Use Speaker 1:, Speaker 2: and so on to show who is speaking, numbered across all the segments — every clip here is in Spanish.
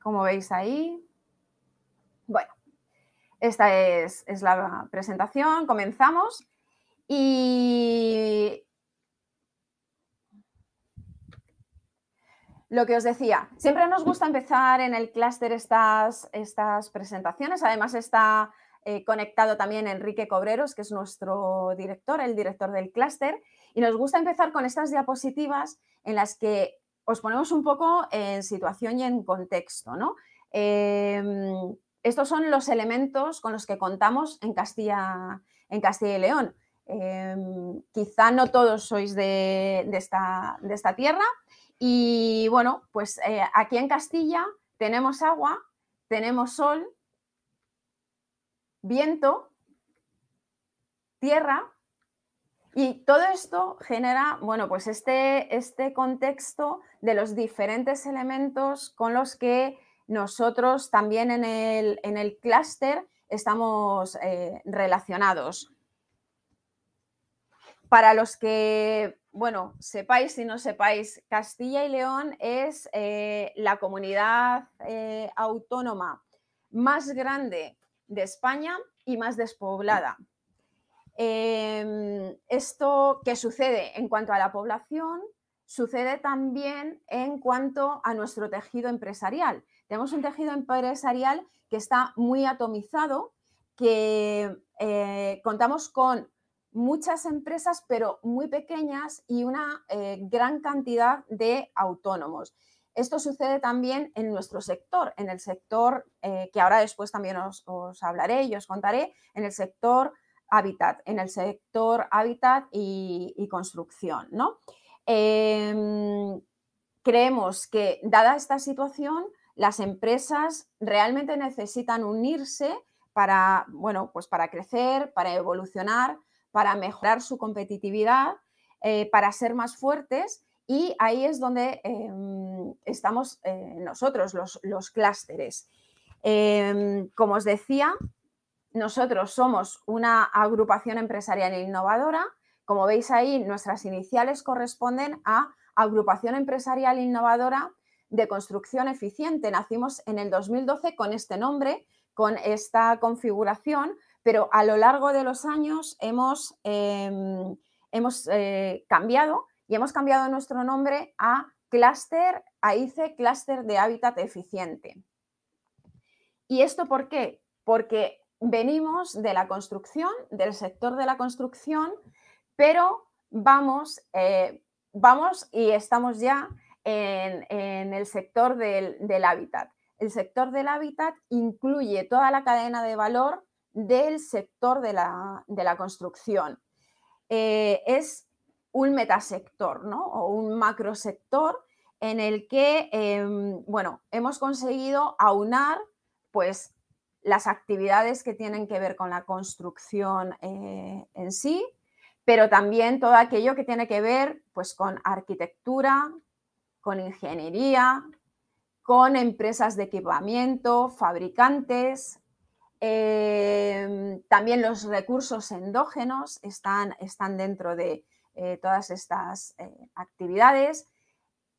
Speaker 1: como veis ahí. Bueno, esta es la presentación, comenzamos. Y lo que os decía, siempre nos gusta empezar en el clúster estas presentaciones. Además está conectado también Enrique Cobreros, que es nuestro director, el director del clúster, y nos gusta empezar con estas diapositivas en las que os ponemos un poco en situación y en contexto, ¿no? Estos son los elementos con los que contamos en Castilla y León. Quizá no todos sois de esta tierra y bueno, pues aquí en Castilla tenemos agua, tenemos sol, viento, tierra y todo esto genera, bueno, pues este contexto de los diferentes elementos con los que nosotros también en el clúster estamos relacionados. Para los que, bueno, sepáis y no sepáis, Castilla y León es la comunidad autónoma más grande de España y más despoblada. Esto que sucede en cuanto a la población, sucede también en cuanto a nuestro tejido empresarial. Tenemos un tejido empresarial que está muy atomizado, que contamos con muchas empresas, pero muy pequeñas y una gran cantidad de autónomos. Esto sucede también en nuestro sector, en el sector que ahora después también os hablaré y os contaré, en el sector hábitat, y construcción, ¿no? Creemos que, dada esta situación, las empresas realmente necesitan unirse para, bueno, pues para crecer, para evolucionar, para mejorar su competitividad, para ser más fuertes, y ahí es donde estamos nosotros, los clústeres. Como os decía, nosotros somos una agrupación empresarial e innovadora. Como veis ahí, nuestras iniciales corresponden a Agrupación Empresarial e Innovadora de Construcción Eficiente. Nacimos en el 2012 con este nombre, con esta configuración, pero a lo largo de los años hemos cambiado y hemos cambiado nuestro nombre a Clúster AICE, Clúster de Hábitat Eficiente. ¿Y esto por qué? Porque venimos de la construcción, del sector de la construcción, pero vamos y estamos ya en el sector del hábitat. El sector del hábitat incluye toda la cadena de valor del sector de la construcción. Es un metasector, ¿no? O un macrosector en el que, bueno, hemos conseguido aunar pues las actividades que tienen que ver con la construcción en sí, pero también todo aquello que tiene que ver pues con arquitectura, con ingeniería, con empresas de equipamiento, fabricantes. También los recursos endógenos están dentro de todas estas actividades.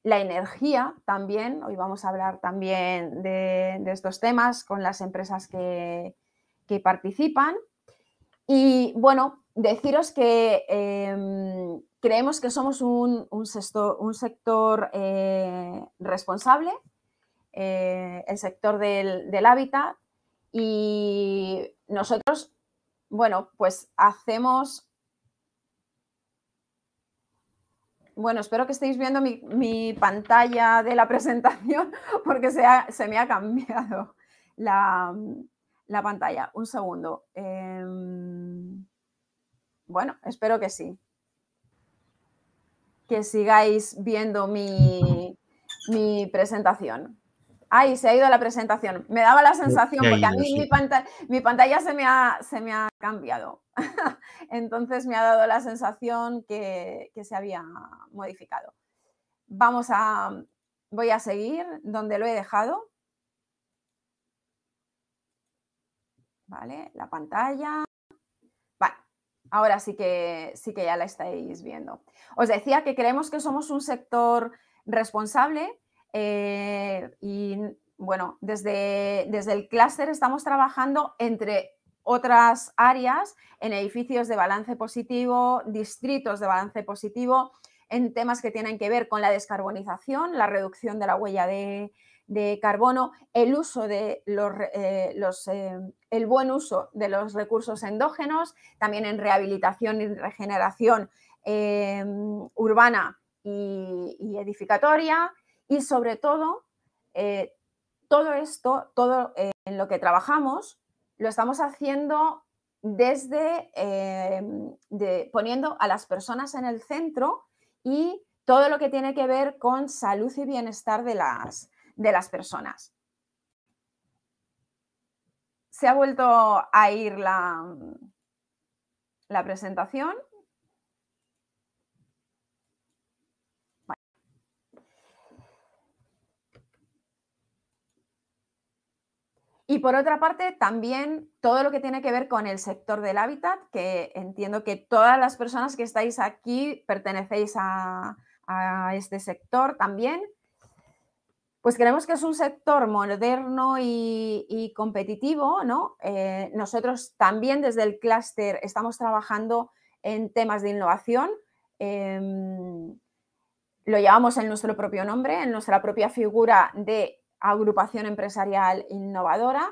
Speaker 1: La energía también, hoy vamos a hablar también de estos temas con las empresas que participan. Y bueno, deciros que creemos que somos un sector responsable, el sector del hábitat, y nosotros, bueno, pues hacemos... Bueno, espero que estéis viendo mi pantalla de la presentación porque se me ha cambiado la pantalla. Un segundo. Bueno, espero que sí. Que sigáis viendo mi presentación. ¡Ay, se ha ido la presentación! Me daba la sensación, porque a mí mi pantalla se me ha cambiado. Entonces me ha dado la sensación que se había modificado. Voy a seguir donde lo he dejado. Vale, la pantalla. Vale, ahora sí que ya la estáis viendo. Os decía que creemos que somos un sector responsable y bueno, desde el clúster estamos trabajando entre otras áreas en edificios de balance positivo, distritos de balance positivo, en temas que tienen que ver con la descarbonización, la reducción de la huella de carbono, el uso de el buen uso de los recursos endógenos, también en rehabilitación y regeneración urbana y edificatoria, y sobre todo, todo esto, todo en lo que trabajamos, lo estamos haciendo desde poniendo a las personas en el centro y todo lo que tiene que ver con salud y bienestar de las personas. Se ha vuelto a ir la presentación. Y por otra parte, también todo lo que tiene que ver con el sector del hábitat, que entiendo que todas las personas que estáis aquí pertenecéis a este sector también. Pues creemos que es un sector moderno y competitivo, ¿no? Nosotros también desde el clúster estamos trabajando en temas de innovación. Lo llevamos en nuestro propio nombre, en nuestra propia figura de agrupación empresarial innovadora,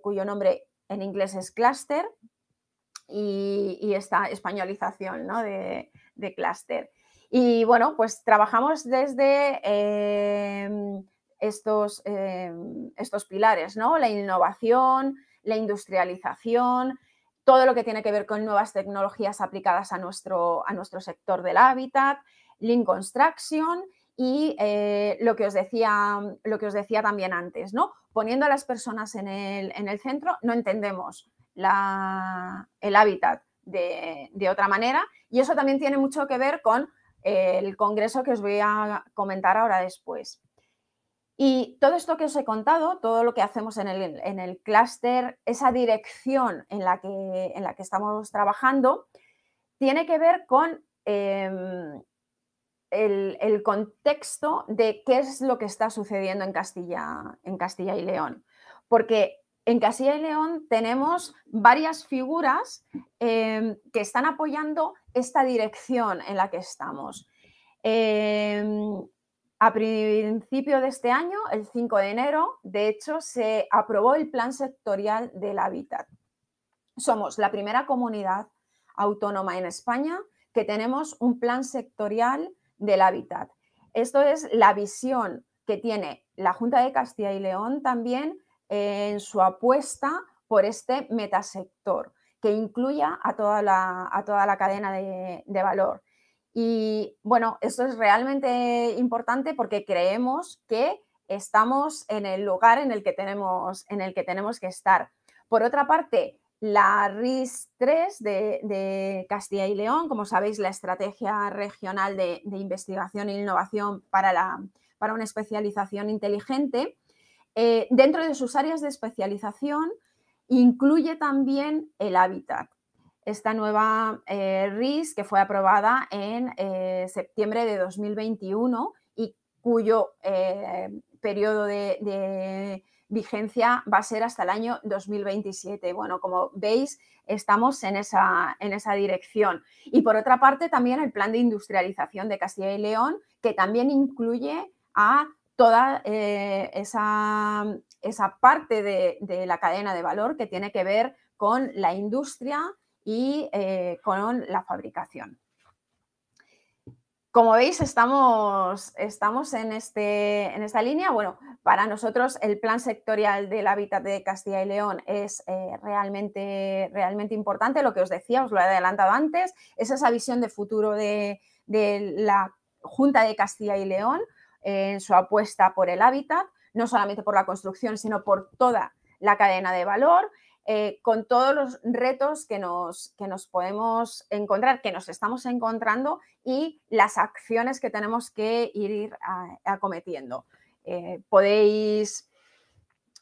Speaker 1: cuyo nombre en inglés es clúster, y esta españolización, ¿no? de clúster. Y bueno, pues trabajamos desde estos pilares, ¿no? La innovación, la industrialización, todo lo que tiene que ver con nuevas tecnologías aplicadas a nuestro sector del hábitat, Lean Construction y lo que os decía también antes, ¿no? Poniendo a las personas en el centro, no entendemos el hábitat de otra manera, y eso también tiene mucho que ver con el congreso que os voy a comentar ahora después. Y todo esto que os he contado, todo lo que hacemos en el clúster, esa dirección en la que estamos trabajando, tiene que ver con el contexto de qué es lo que está sucediendo en Castilla y León. Porque en Castilla y León tenemos varias figuras que están apoyando esta dirección en la que estamos. A principio de este año, el 5 de enero, de hecho, se aprobó el Plan Sectorial del Hábitat. Somos la primera comunidad autónoma en España que tenemos un plan sectorial del hábitat. Esto es la visión que tiene la Junta de Castilla y León también en su apuesta por este metasector, que incluya a toda la cadena de valor. Y bueno, esto es realmente importante porque creemos que estamos en el lugar en el que tenemos que estar. Por otra parte, la RIS3 de Castilla y León, como sabéis, la Estrategia Regional de Investigación e Innovación para una especialización inteligente, dentro de sus áreas de especialización incluye también el hábitat. Esta nueva RIS, que fue aprobada en septiembre de 2021 y cuyo periodo de vigencia va a ser hasta el año 2027. Bueno, como veis, estamos en esa dirección. Y por otra parte, también el plan de industrialización de Castilla y León, que también incluye a toda esa parte de la cadena de valor que tiene que ver con la industria y con la fabricación. Como veis, estamos en esta línea. Bueno, para nosotros el plan sectorial del hábitat de Castilla y León es realmente importante. Lo que os decía, os lo he adelantado antes, es esa visión de futuro de la Junta de Castilla y León en su apuesta por el hábitat, no solamente por la construcción, sino por toda la cadena de valor. Con todos los retos que nos podemos encontrar, que nos estamos encontrando y las acciones que tenemos que ir acometiendo. Podéis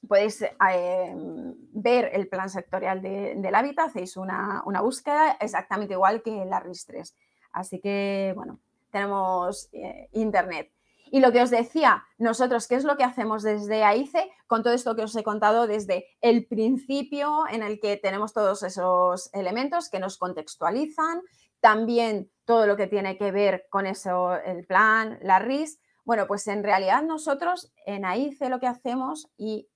Speaker 1: ver el plan sectorial del hábitat, hacéis una búsqueda exactamente igual que la RIS3. Así que, bueno, tenemos internet. Y lo que os decía, nosotros, ¿qué es lo que hacemos desde AICE con todo esto que os he contado desde el principio en el que tenemos todos esos elementos que nos contextualizan, también todo lo que tiene que ver con eso, el plan, la RIS? Bueno, pues en realidad nosotros en AICE lo que hacemos y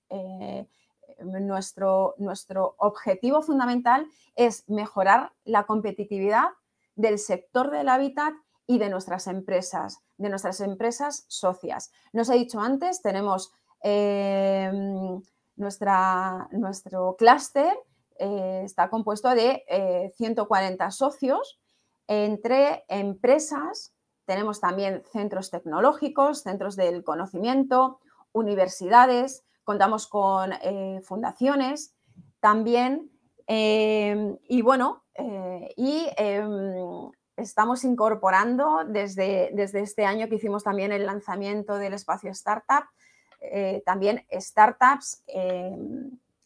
Speaker 1: nuestro objetivo fundamental es mejorar la competitividad del sector del hábitat y de nuestras empresas socias. Nos he dicho antes, tenemos nuestro clúster, está compuesto de 140 socios entre empresas. Tenemos también centros tecnológicos, centros del conocimiento, universidades, contamos con fundaciones también y bueno, estamos incorporando desde este año que hicimos también el lanzamiento del espacio Startup, también startups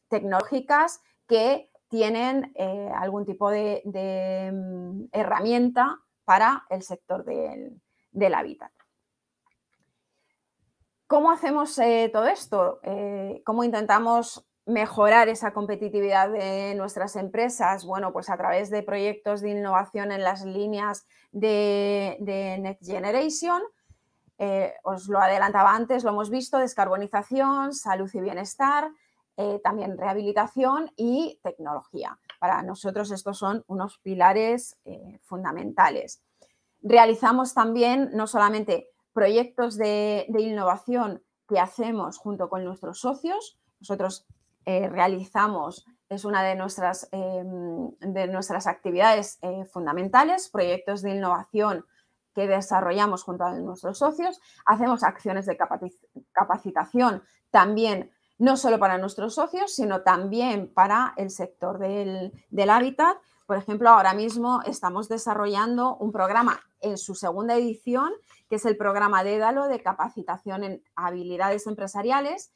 Speaker 1: tecnológicas que tienen algún tipo de herramienta para el sector del hábitat. ¿Cómo hacemos todo esto? ¿Cómo intentamos mejorar esa competitividad de nuestras empresas? Bueno, pues a través de proyectos de innovación en las líneas de Next Generation. Os lo adelantaba antes, lo hemos visto, descarbonización, salud y bienestar, también rehabilitación y tecnología. Para nosotros estos son unos pilares fundamentales. Realizamos también no solamente proyectos de innovación que hacemos junto con nuestros socios. Nosotros realizamos, es una de nuestras actividades fundamentales, proyectos de innovación que desarrollamos junto a nuestros socios. Hacemos acciones de capacitación también, no solo para nuestros socios, sino también para el sector del hábitat. Por ejemplo, ahora mismo estamos desarrollando un programa en su segunda edición, que es el programa Dédalo de capacitación en habilidades empresariales,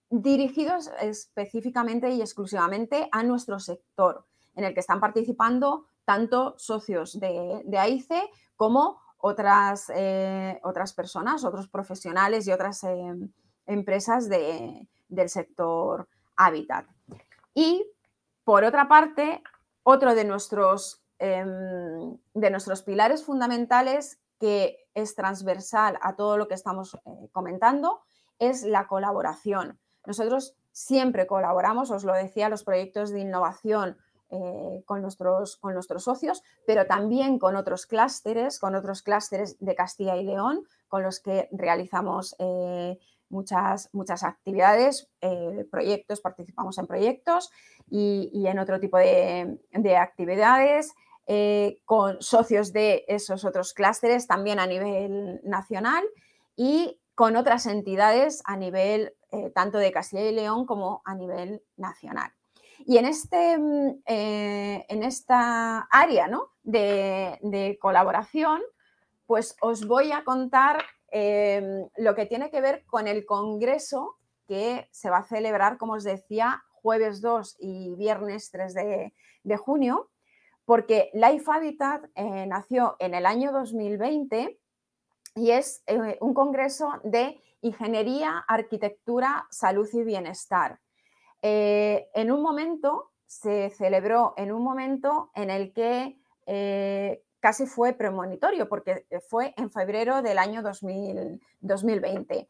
Speaker 1: dirigidos específicamente y exclusivamente a nuestro sector, en el que están participando tanto socios de AICE como otras personas, otros profesionales y otras empresas del sector hábitat. Y, por otra parte, otro de nuestros pilares fundamentales, que es transversal a todo lo que estamos comentando, es la colaboración. Nosotros siempre colaboramos, os lo decía, los proyectos de innovación con nuestros socios, pero también con otros clústeres de Castilla y León, con los que realizamos muchas actividades, proyectos, participamos en proyectos y en otro tipo de actividades, con socios de esos otros clústeres también a nivel nacional y con otras entidades a nivel tanto de Castilla y León como a nivel nacional. Y en esta área, ¿no?, de colaboración, pues os voy a contar lo que tiene que ver con el congreso que se va a celebrar, como os decía, jueves 2 y viernes 3 de junio, porque Life Habitat nació en el año 2020 y es un congreso de ingeniería, arquitectura, salud y bienestar. Se celebró en un momento en el que casi fue premonitorio, porque fue en febrero del año 2020.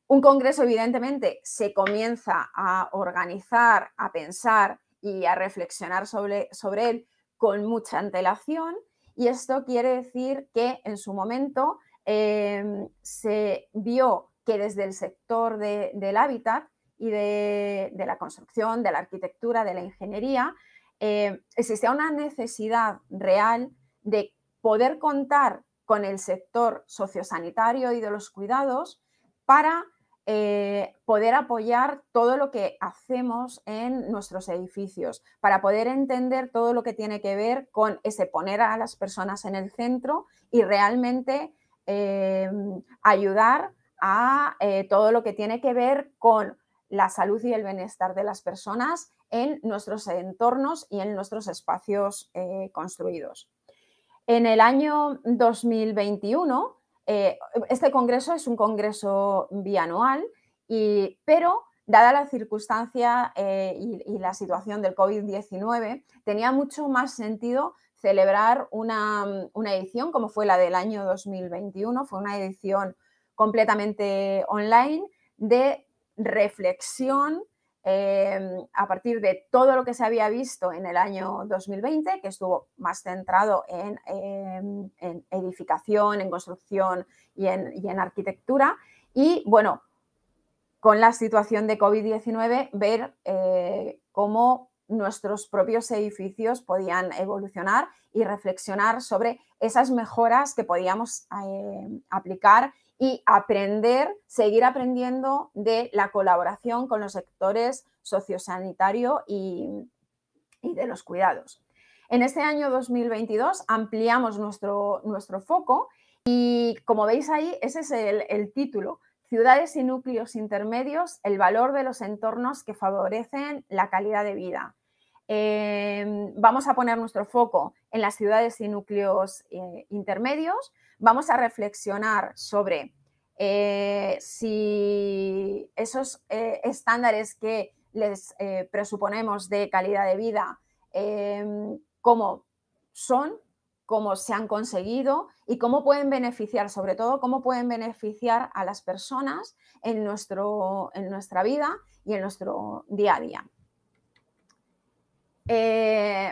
Speaker 1: Un congreso, evidentemente, se comienza a organizar, a pensar y a reflexionar sobre él con mucha antelación, y esto quiere decir que en su momento se vio que desde el sector del hábitat y de la construcción, de la arquitectura, de la ingeniería, existía una necesidad real de poder contar con el sector sociosanitario y de los cuidados para poder apoyar todo lo que hacemos en nuestros edificios, para poder entender todo lo que tiene que ver con ese poner a las personas en el centro y realmente ayudar a todo lo que tiene que ver con la salud y el bienestar de las personas en nuestros entornos y en nuestros espacios construidos. En el año 2021 este congreso es un congreso bianual, pero dada la circunstancia y la situación del COVID-19, tenía mucho más sentido celebrar una edición como fue la del año 2021, fue una edición completamente online de reflexión a partir de todo lo que se había visto en el año 2020, que estuvo más centrado en edificación, en construcción y en arquitectura. Y bueno, con la situación de COVID-19, ver cómo nuestros propios edificios podían evolucionar y reflexionar sobre esas mejoras que podíamos aplicar y aprender, seguir aprendiendo de la colaboración con los sectores sociosanitario y de los cuidados. En este año 2022 ampliamos nuestro foco y, como veis ahí, ese es el título: Ciudades y núcleos intermedios, el valor de los entornos que favorecen la calidad de vida. Vamos a poner nuestro foco en las ciudades y núcleos intermedios. Vamos a reflexionar sobre si esos estándares que les presuponemos de calidad de vida, cómo son, cómo se han conseguido y cómo pueden beneficiar, sobre todo, cómo pueden beneficiar a las personas en nuestra vida y en nuestro día a día.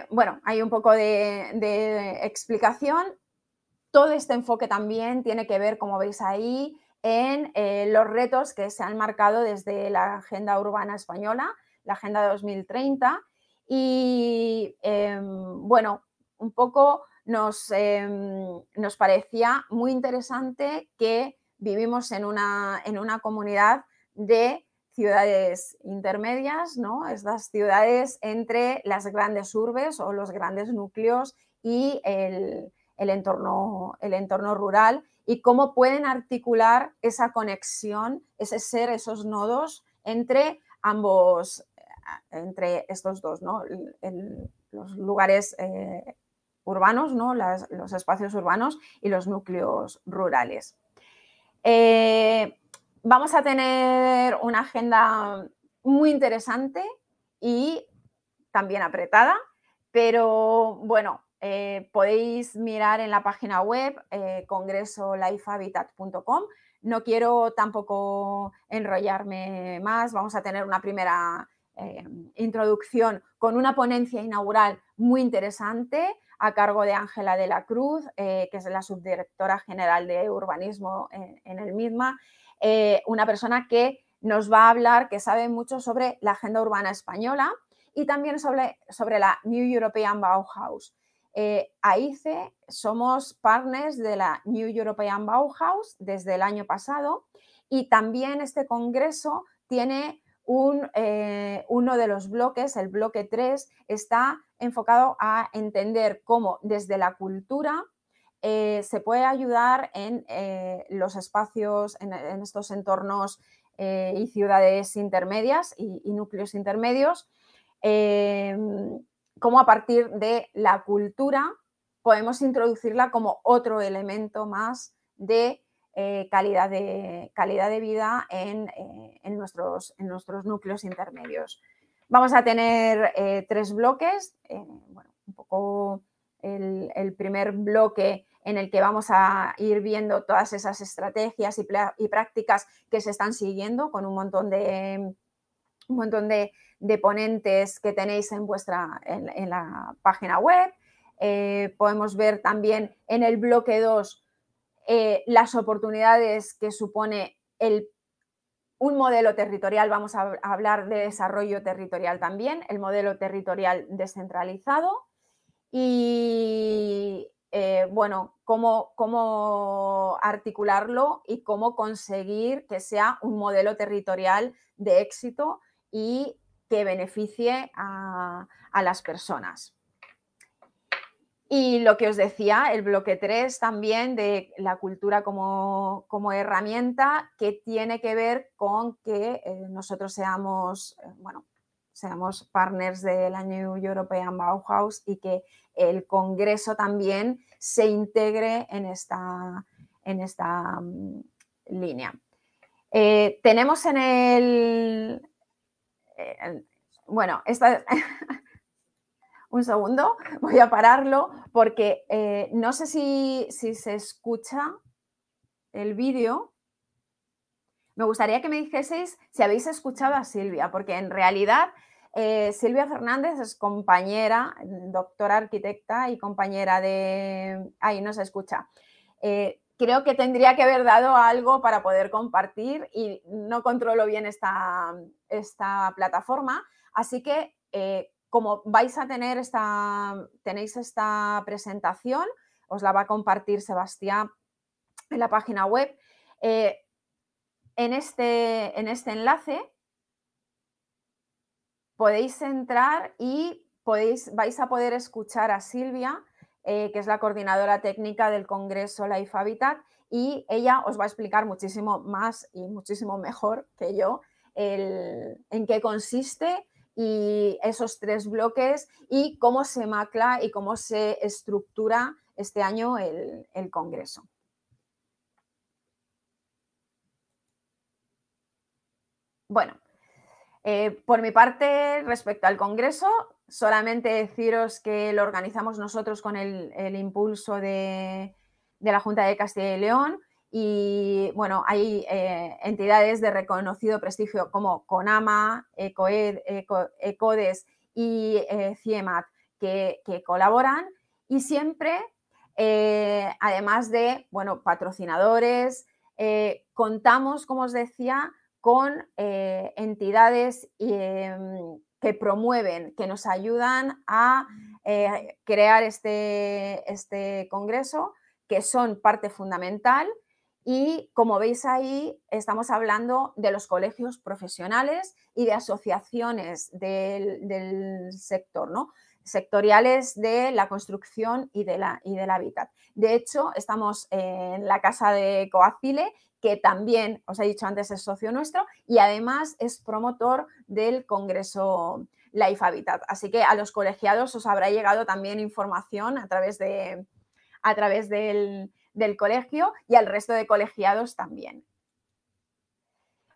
Speaker 1: Bueno, hay un poco de explicación. Todo este enfoque también tiene que ver, como veis ahí, en los retos que se han marcado desde la Agenda Urbana Española, la Agenda 2030. Y bueno, un poco nos parecía muy interesante que vivimos en una comunidad de ciudades intermedias, ¿no? Estas ciudades entre las grandes urbes o los grandes núcleos y el entorno rural, y cómo pueden articular esa conexión, ese ser, esos nodos entre ambos, entre estos dos, ¿no? Los lugares urbanos, ¿no? Los espacios urbanos y los núcleos rurales. Vamos a tener una agenda muy interesante y también apretada, pero bueno, podéis mirar en la página web congresolifehabitat.com. No quiero tampoco enrollarme más. Vamos a tener una primera introducción con una ponencia inaugural muy interesante a cargo de Ángela de la Cruz, que es la subdirectora general de urbanismo en el MIDMA, una persona que nos va a hablar, que sabe mucho sobre la agenda urbana española y también sobre la New European Bauhaus. AICE somos partners de la New European Bauhaus desde el año pasado, y también este congreso tiene uno de los bloques, el bloque 3, está enfocado a entender cómo desde la cultura se puede ayudar en los espacios, en estos entornos y ciudades intermedias y núcleos intermedios, cómo a partir de la cultura podemos introducirla como otro elemento más de calidad de vida en nuestros núcleos intermedios. Vamos a tener 3 bloques. Bueno, un poco el primer bloque en el que vamos a ir viendo todas esas estrategias y prácticas que se están siguiendo con un montón de ponentes que tenéis en la página web. Podemos ver también en el bloque 2 las oportunidades que supone un modelo territorial. Vamos a hablar de desarrollo territorial también, el modelo territorial descentralizado y bueno, cómo articularlo y cómo conseguir que sea un modelo territorial de éxito y que beneficie a las personas. Y lo que os decía, el bloque 3 también de la cultura como herramienta, que tiene que ver con que nosotros seamos partners de la New European Bauhaus y que el Congreso también se integre en esta línea. Tenemos en el... bueno, un segundo, voy a pararlo porque no sé si se escucha el vídeo. Me gustaría que me dijeseis si habéis escuchado a Silvia, porque en realidad Silvia Fernández es compañera, doctora arquitecta y compañera de... Ahí no se escucha. Creo que tendría que haber dado algo para poder compartir y no controlo bien esta plataforma, así que como vais a tener tenéis esta presentación, os la va a compartir Sebastián en la página web. En este enlace podéis entrar y vais a poder escuchar a Silvia, que es la coordinadora técnica del Congreso Life Habitat, y ella os va a explicar muchísimo más y muchísimo mejor que yo en qué consiste y esos 3 bloques y cómo se macla y cómo se estructura este año el Congreso. Bueno, por mi parte, respecto al Congreso, solamente deciros que lo organizamos nosotros con el impulso de la Junta de Castilla y León y, bueno, hay entidades de reconocido prestigio como CONAMA, ECODES y CIEMAT que colaboran y siempre, además de, bueno, patrocinadores, contamos, como os decía, con entidades que promueven, que nos ayudan a crear este congreso, que son parte fundamental y, como veis ahí, estamos hablando de los colegios profesionales y de asociaciones del sector, ¿no? Sectoriales de la construcción y del hábitat. De hecho, estamos en la casa de Coacile, que también, os he dicho antes, es socio nuestro y además es promotor del Congreso Life Habitat. Así que a los colegiados os habrá llegado también información a través del colegio y al resto de colegiados también.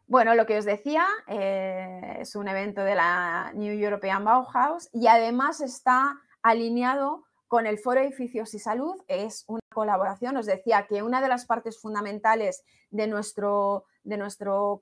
Speaker 1: Bueno, lo que os decía, es un evento de la New European Bauhaus y además está alineado con el Foro Edificios y Salud. Es una colaboración. Os decía que una de las partes fundamentales de nuestro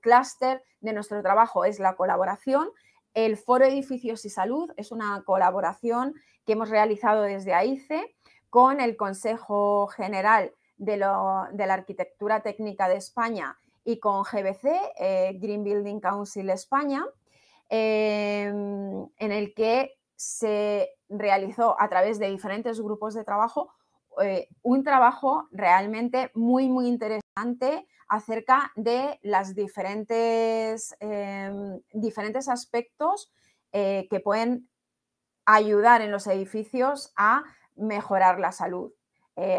Speaker 1: clúster, de nuestro trabajo, es la colaboración. El Foro Edificios y Salud es una colaboración que hemos realizado desde AICE con el Consejo General de la Arquitectura Técnica de España y con GBC, Green Building Council España, en el que se realizó a través de diferentes grupos de trabajo un trabajo realmente muy, muy interesante acerca de los diferentes aspectos que pueden ayudar en los edificios a mejorar la salud.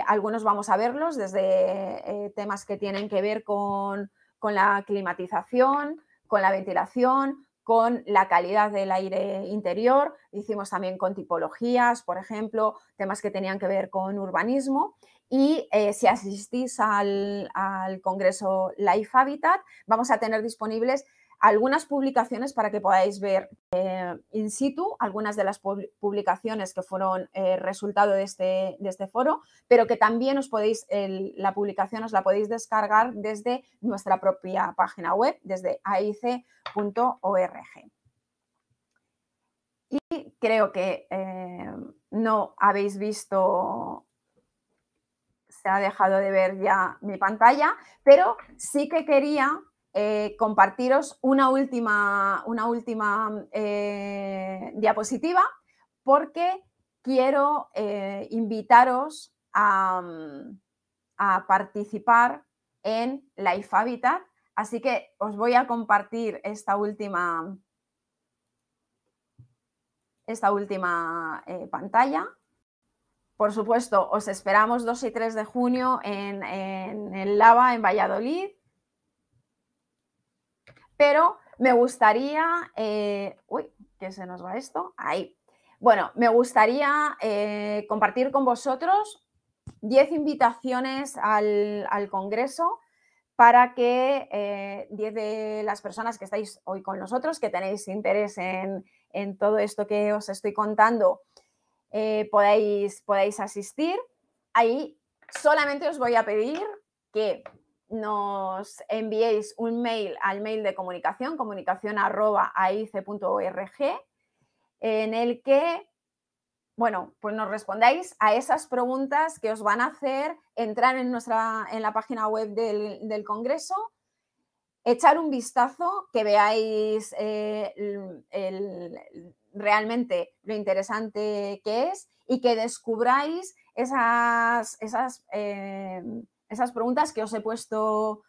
Speaker 1: Algunos vamos a verlos desde temas que tienen que ver con la climatización, con la ventilación, con la calidad del aire interior. Hicimos también con tipologías, por ejemplo, temas que tenían que ver con urbanismo. Y si asistís al Congreso Life Habitat, vamos a tener disponibles algunas publicaciones para que podáis ver in situ algunas de las publicaciones que fueron resultado de este foro, pero que también la publicación os la podéis descargar desde nuestra propia página web, desde aic.org. Y creo que no habéis visto, se ha dejado de ver ya mi pantalla, pero sí que quería compartiros una última diapositiva porque quiero invitaros a participar en Life Habitat. Así que os voy a compartir esta última pantalla. Por supuesto, os esperamos 2 y 3 de junio en el Lava, en Valladolid. Pero me gustaría... uy, que se nos va esto. Ahí. Bueno, me gustaría compartir con vosotros 10 invitaciones al congreso para que 10 de las personas que estáis hoy con nosotros, que tenéis interés en todo esto que os estoy contando, podáis asistir. Ahí solamente os voy a pedir que nos enviéis un mail al mail de comunicación@aice.org, en el que, bueno, pues nos respondáis a esas preguntas que os van a hacer entrar en la página web del Congreso, echar un vistazo, que veáis realmente lo interesante que es y que descubráis esas preguntas que os he puesto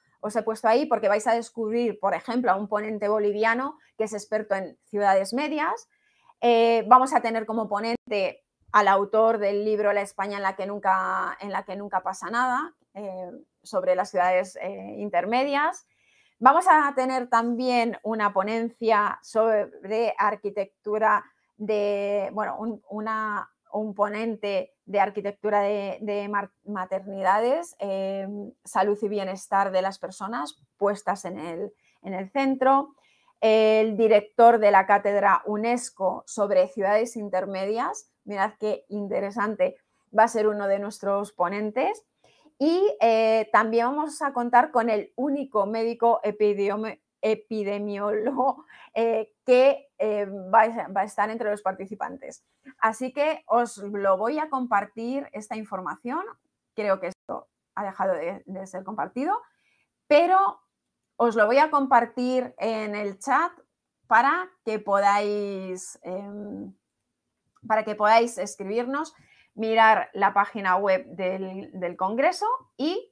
Speaker 1: ahí, porque vais a descubrir, por ejemplo, a un ponente boliviano que es experto en ciudades medias. Vamos a tener como ponente al autor del libro La España en la que nunca pasa nada, sobre las ciudades intermedias. Vamos a tener también una ponencia sobre arquitectura un ponente de arquitectura de maternidades, salud y bienestar de las personas puestas en el centro. El director de la cátedra UNESCO sobre ciudades intermedias, mirad qué interesante, va a ser uno de nuestros ponentes. Y también vamos a contar con el único médico epidemiólogo que va a estar entre los participantes. Así que os lo voy a compartir, esta información. Creo que esto ha dejado de ser compartido, pero os lo voy a compartir en el chat para que podáis escribirnos, mirar la página web del Congreso y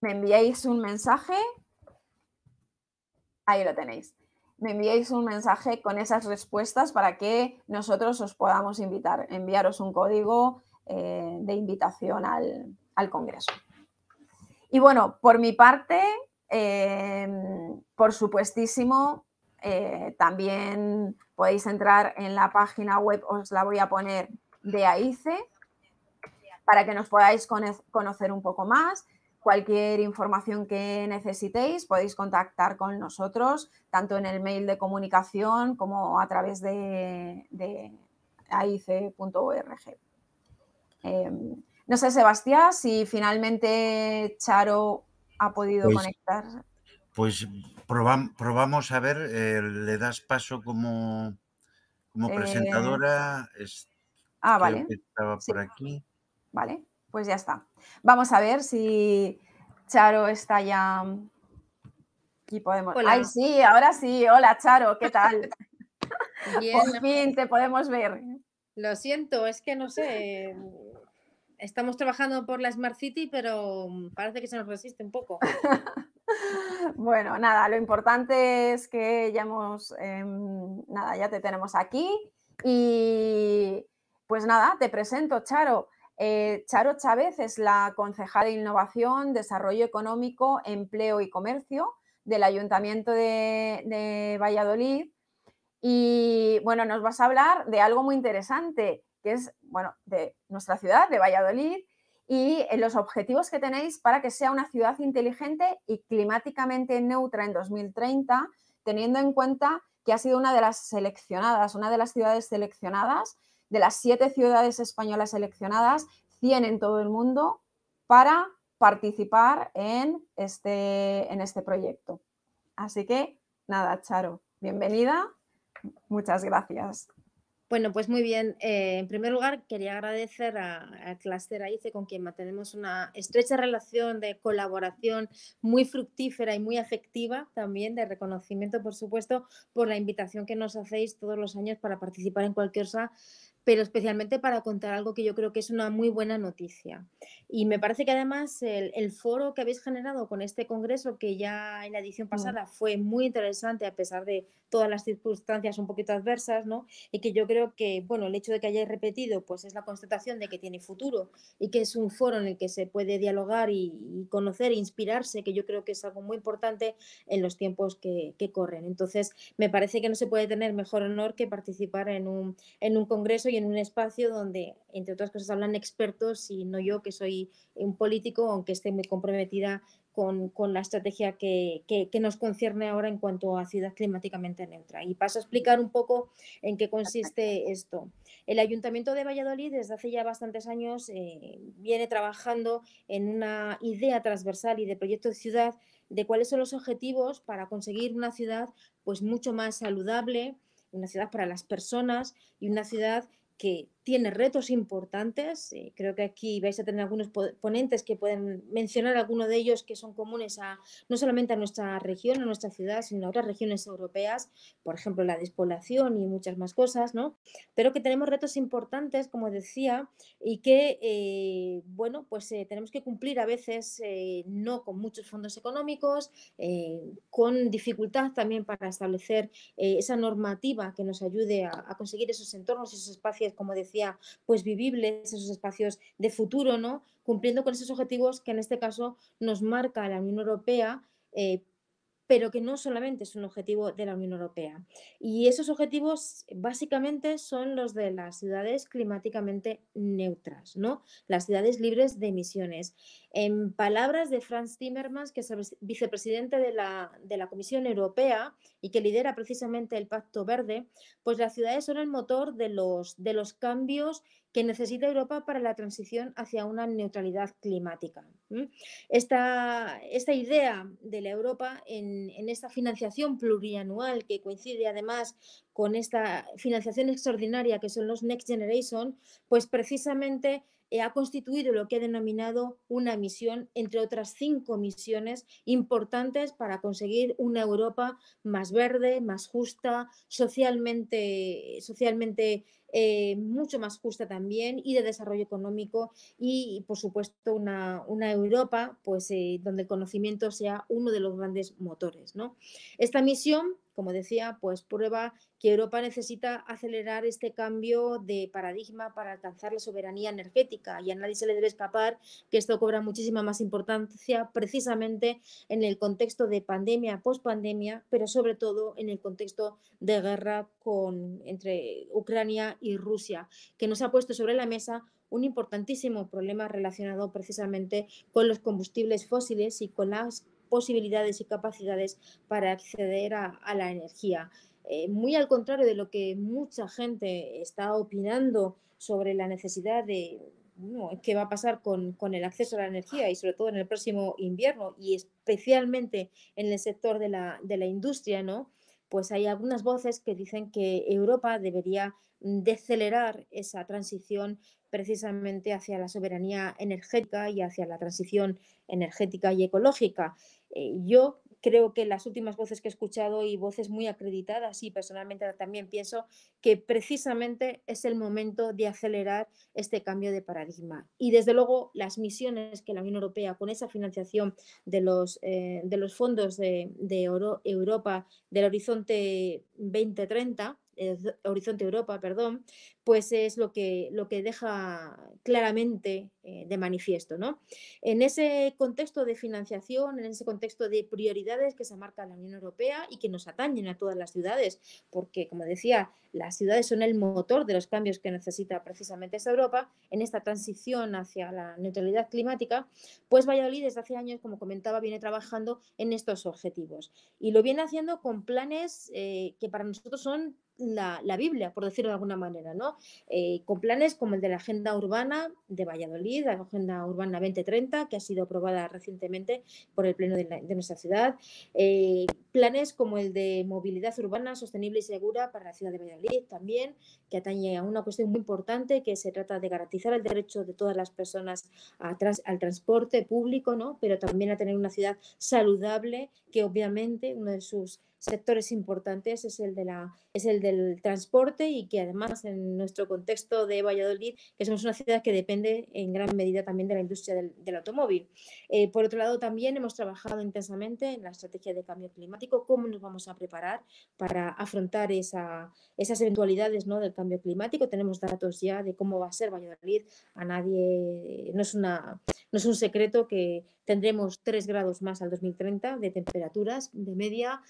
Speaker 1: me enviáis un mensaje. Ahí lo tenéis. Me enviáis un mensaje con esas respuestas para que nosotros os podamos invitar, enviaros un código de invitación al Congreso. Y bueno, por mi parte, por supuestísimo, también podéis entrar en la página web, os la voy a poner, de AICE, para que nos podáis conocer un poco más. Cualquier información que necesitéis podéis contactar con nosotros, tanto en el mail de comunicación como a través de aice.org. No sé, Sebastián, si finalmente Charo ha podido conectar.
Speaker 2: Pues probamos a ver, le das paso como presentadora. Creo
Speaker 1: Vale.
Speaker 2: que estaba
Speaker 1: Sí,
Speaker 2: por aquí.
Speaker 1: vale, pues ya está. Vamos a ver si Charo está ya. Aquí podemos. ¡Ay,
Speaker 3: Hola.
Speaker 1: sí! Ahora sí. Hola, Charo, ¿qué tal?
Speaker 3: Bien,
Speaker 1: Por fin te podemos ver.
Speaker 3: lo siento, es que no sé, estamos trabajando por la Smart City, pero parece que se nos resiste un poco.
Speaker 1: Bueno, nada, lo importante es que ya ya te tenemos aquí y pues nada, te presento, Charo. Charo Chávez es la concejala de Innovación, Desarrollo Económico, Empleo y Comercio del Ayuntamiento de Valladolid. Y bueno, nos vas a hablar de algo muy interesante, que es, bueno, de nuestra ciudad, de Valladolid, y los objetivos que tenéis para que sea una ciudad inteligente y climáticamente neutra en 2030, teniendo en cuenta que ha sido una de las seleccionadas, una de las ciudades seleccionadas, de las 7 ciudades españolas seleccionadas, 100 en todo el mundo, para participar en este proyecto. Así que, nada, Charo, bienvenida. Muchas gracias.
Speaker 3: Bueno, pues muy bien. En primer lugar, quería agradecer a Cluster AICE, con quien mantenemos una estrecha relación de colaboración muy fructífera y muy afectiva, también de reconocimiento, por supuesto, por la invitación que nos hacéis todos los años para participar en cualquier cosa, pero especialmente para contar algo que yo creo que es una muy buena noticia. Y me parece que además el foro que habéis generado con este congreso, que ya en la edición pasada fue muy interesante a pesar de todas las circunstancias un poquito adversas, ¿no? Y que yo creo que, bueno, el hecho de que hayáis repetido, pues es la constatación de que tiene futuro y que es un foro en el que se puede dialogar y conocer e inspirarse, que yo creo que es algo muy importante en los tiempos que corren. Entonces, me parece que no se puede tener mejor honor que participar en un congreso y en un espacio donde, entre otras cosas, hablan expertos y no yo, que soy un político, aunque esté muy comprometida con la estrategia que nos concierne ahora en cuanto a ciudad climáticamente neutra. Y paso a explicar un poco en qué
Speaker 1: Perfecto.
Speaker 3: consiste esto. El Ayuntamiento de Valladolid desde hace ya bastantes años viene trabajando en una idea transversal y de proyecto de ciudad de cuáles son los objetivos para conseguir una ciudad pues mucho más saludable, una ciudad para las personas y una ciudad que tiene retos importantes. Creo que aquí vais a tener algunos ponentes que pueden mencionar algunos de ellos que son comunes no solamente a nuestra región, a nuestra ciudad, sino a otras regiones europeas, por ejemplo, la despoblación y muchas más cosas, ¿no? Pero que tenemos retos importantes, como decía, y que, bueno, pues tenemos que cumplir a veces no con muchos fondos económicos, con dificultad también para establecer esa normativa que nos ayude a conseguir esos entornos, esos espacios, como decía, pues vivibles, esos espacios de futuro, ¿no? Cumpliendo con esos objetivos que en este caso nos marca la Unión Europea, pero que no solamente es un objetivo de la Unión Europea. Y esos objetivos básicamente son los de las ciudades climáticamente neutras, ¿no? Las ciudades libres de emisiones. En palabras de Frans Timmermans, que es el vicepresidente de la Comisión Europea y que lidera precisamente el Pacto Verde, pues las ciudades son el motor de los cambios que necesita Europa para la transición hacia una neutralidad climática. Esta idea de la Europa en esta financiación plurianual que coincide además con esta financiación extraordinaria que son los Next Generation, pues precisamente ha constituido lo que ha denominado una misión, entre otras 5 misiones importantes para conseguir una Europa más verde, más justa, socialmente mucho más justa también y de desarrollo económico y, por supuesto, una Europa pues, donde el conocimiento sea uno de los grandes motores, ¿no? Esta misión, como decía, pues prueba que Europa necesita acelerar este cambio de paradigma para alcanzar la soberanía energética y a nadie se le debe escapar que esto cobra muchísima más importancia precisamente en el contexto de pandemia, pospandemia, pero sobre todo en el contexto de guerra entre Ucrania y Rusia, que nos ha puesto sobre la mesa un importantísimo problema relacionado precisamente con los combustibles fósiles y con las posibilidades y capacidades para acceder a la energía. Muy al contrario de lo que mucha gente está opinando sobre la necesidad de qué va a pasar con el acceso a la energía y sobre todo en el próximo invierno y especialmente en el sector de la industria, ¿no? Pues hay algunas voces que dicen que Europa debería decelerar esa transición precisamente hacia la soberanía energética y hacia la transición energética y ecológica. Yo creo que las últimas voces que he escuchado y voces muy acreditadas y personalmente también pienso que precisamente es el momento de acelerar este cambio de paradigma. Y desde luego las misiones que la Unión Europea con esa financiación de los fondos de Europa del Horizonte 2030, Horizonte Europa, perdón, pues es lo que deja claramente de manifiesto, ¿no? En ese contexto de financiación, en ese contexto de prioridades que se marca la Unión Europea y que nos atañen a todas las ciudades, porque, como decía, las ciudades son el motor de los cambios que necesita precisamente esta Europa en esta transición hacia la neutralidad climática, pues Valladolid desde hace años, como comentaba, viene trabajando en estos objetivos y lo viene haciendo con planes que para nosotros son la Biblia, por decirlo de alguna manera, ¿no? Con planes como el de la Agenda Urbana de Valladolid, la Agenda Urbana 2030, que ha sido aprobada recientemente por el Pleno de nuestra ciudad, planes como el de Movilidad Urbana Sostenible y Segura para la ciudad de Valladolid también, que atañe a una cuestión muy importante, que se trata de garantizar el derecho de todas las personas al transporte público, ¿no? Pero también a tener una ciudad saludable, que obviamente uno de sus sectores importantes es el del transporte y que además en nuestro contexto de Valladolid, que somos una ciudad que depende en gran medida también de la industria del automóvil. Por otro lado, también hemos trabajado intensamente en la estrategia de cambio climático, cómo nos vamos a preparar para afrontar esas eventualidades, ¿no?, del cambio climático. Tenemos datos ya de cómo va a ser Valladolid. A nadie, no es un secreto que tendremos 3 grados más al 2030 de temperaturas de media,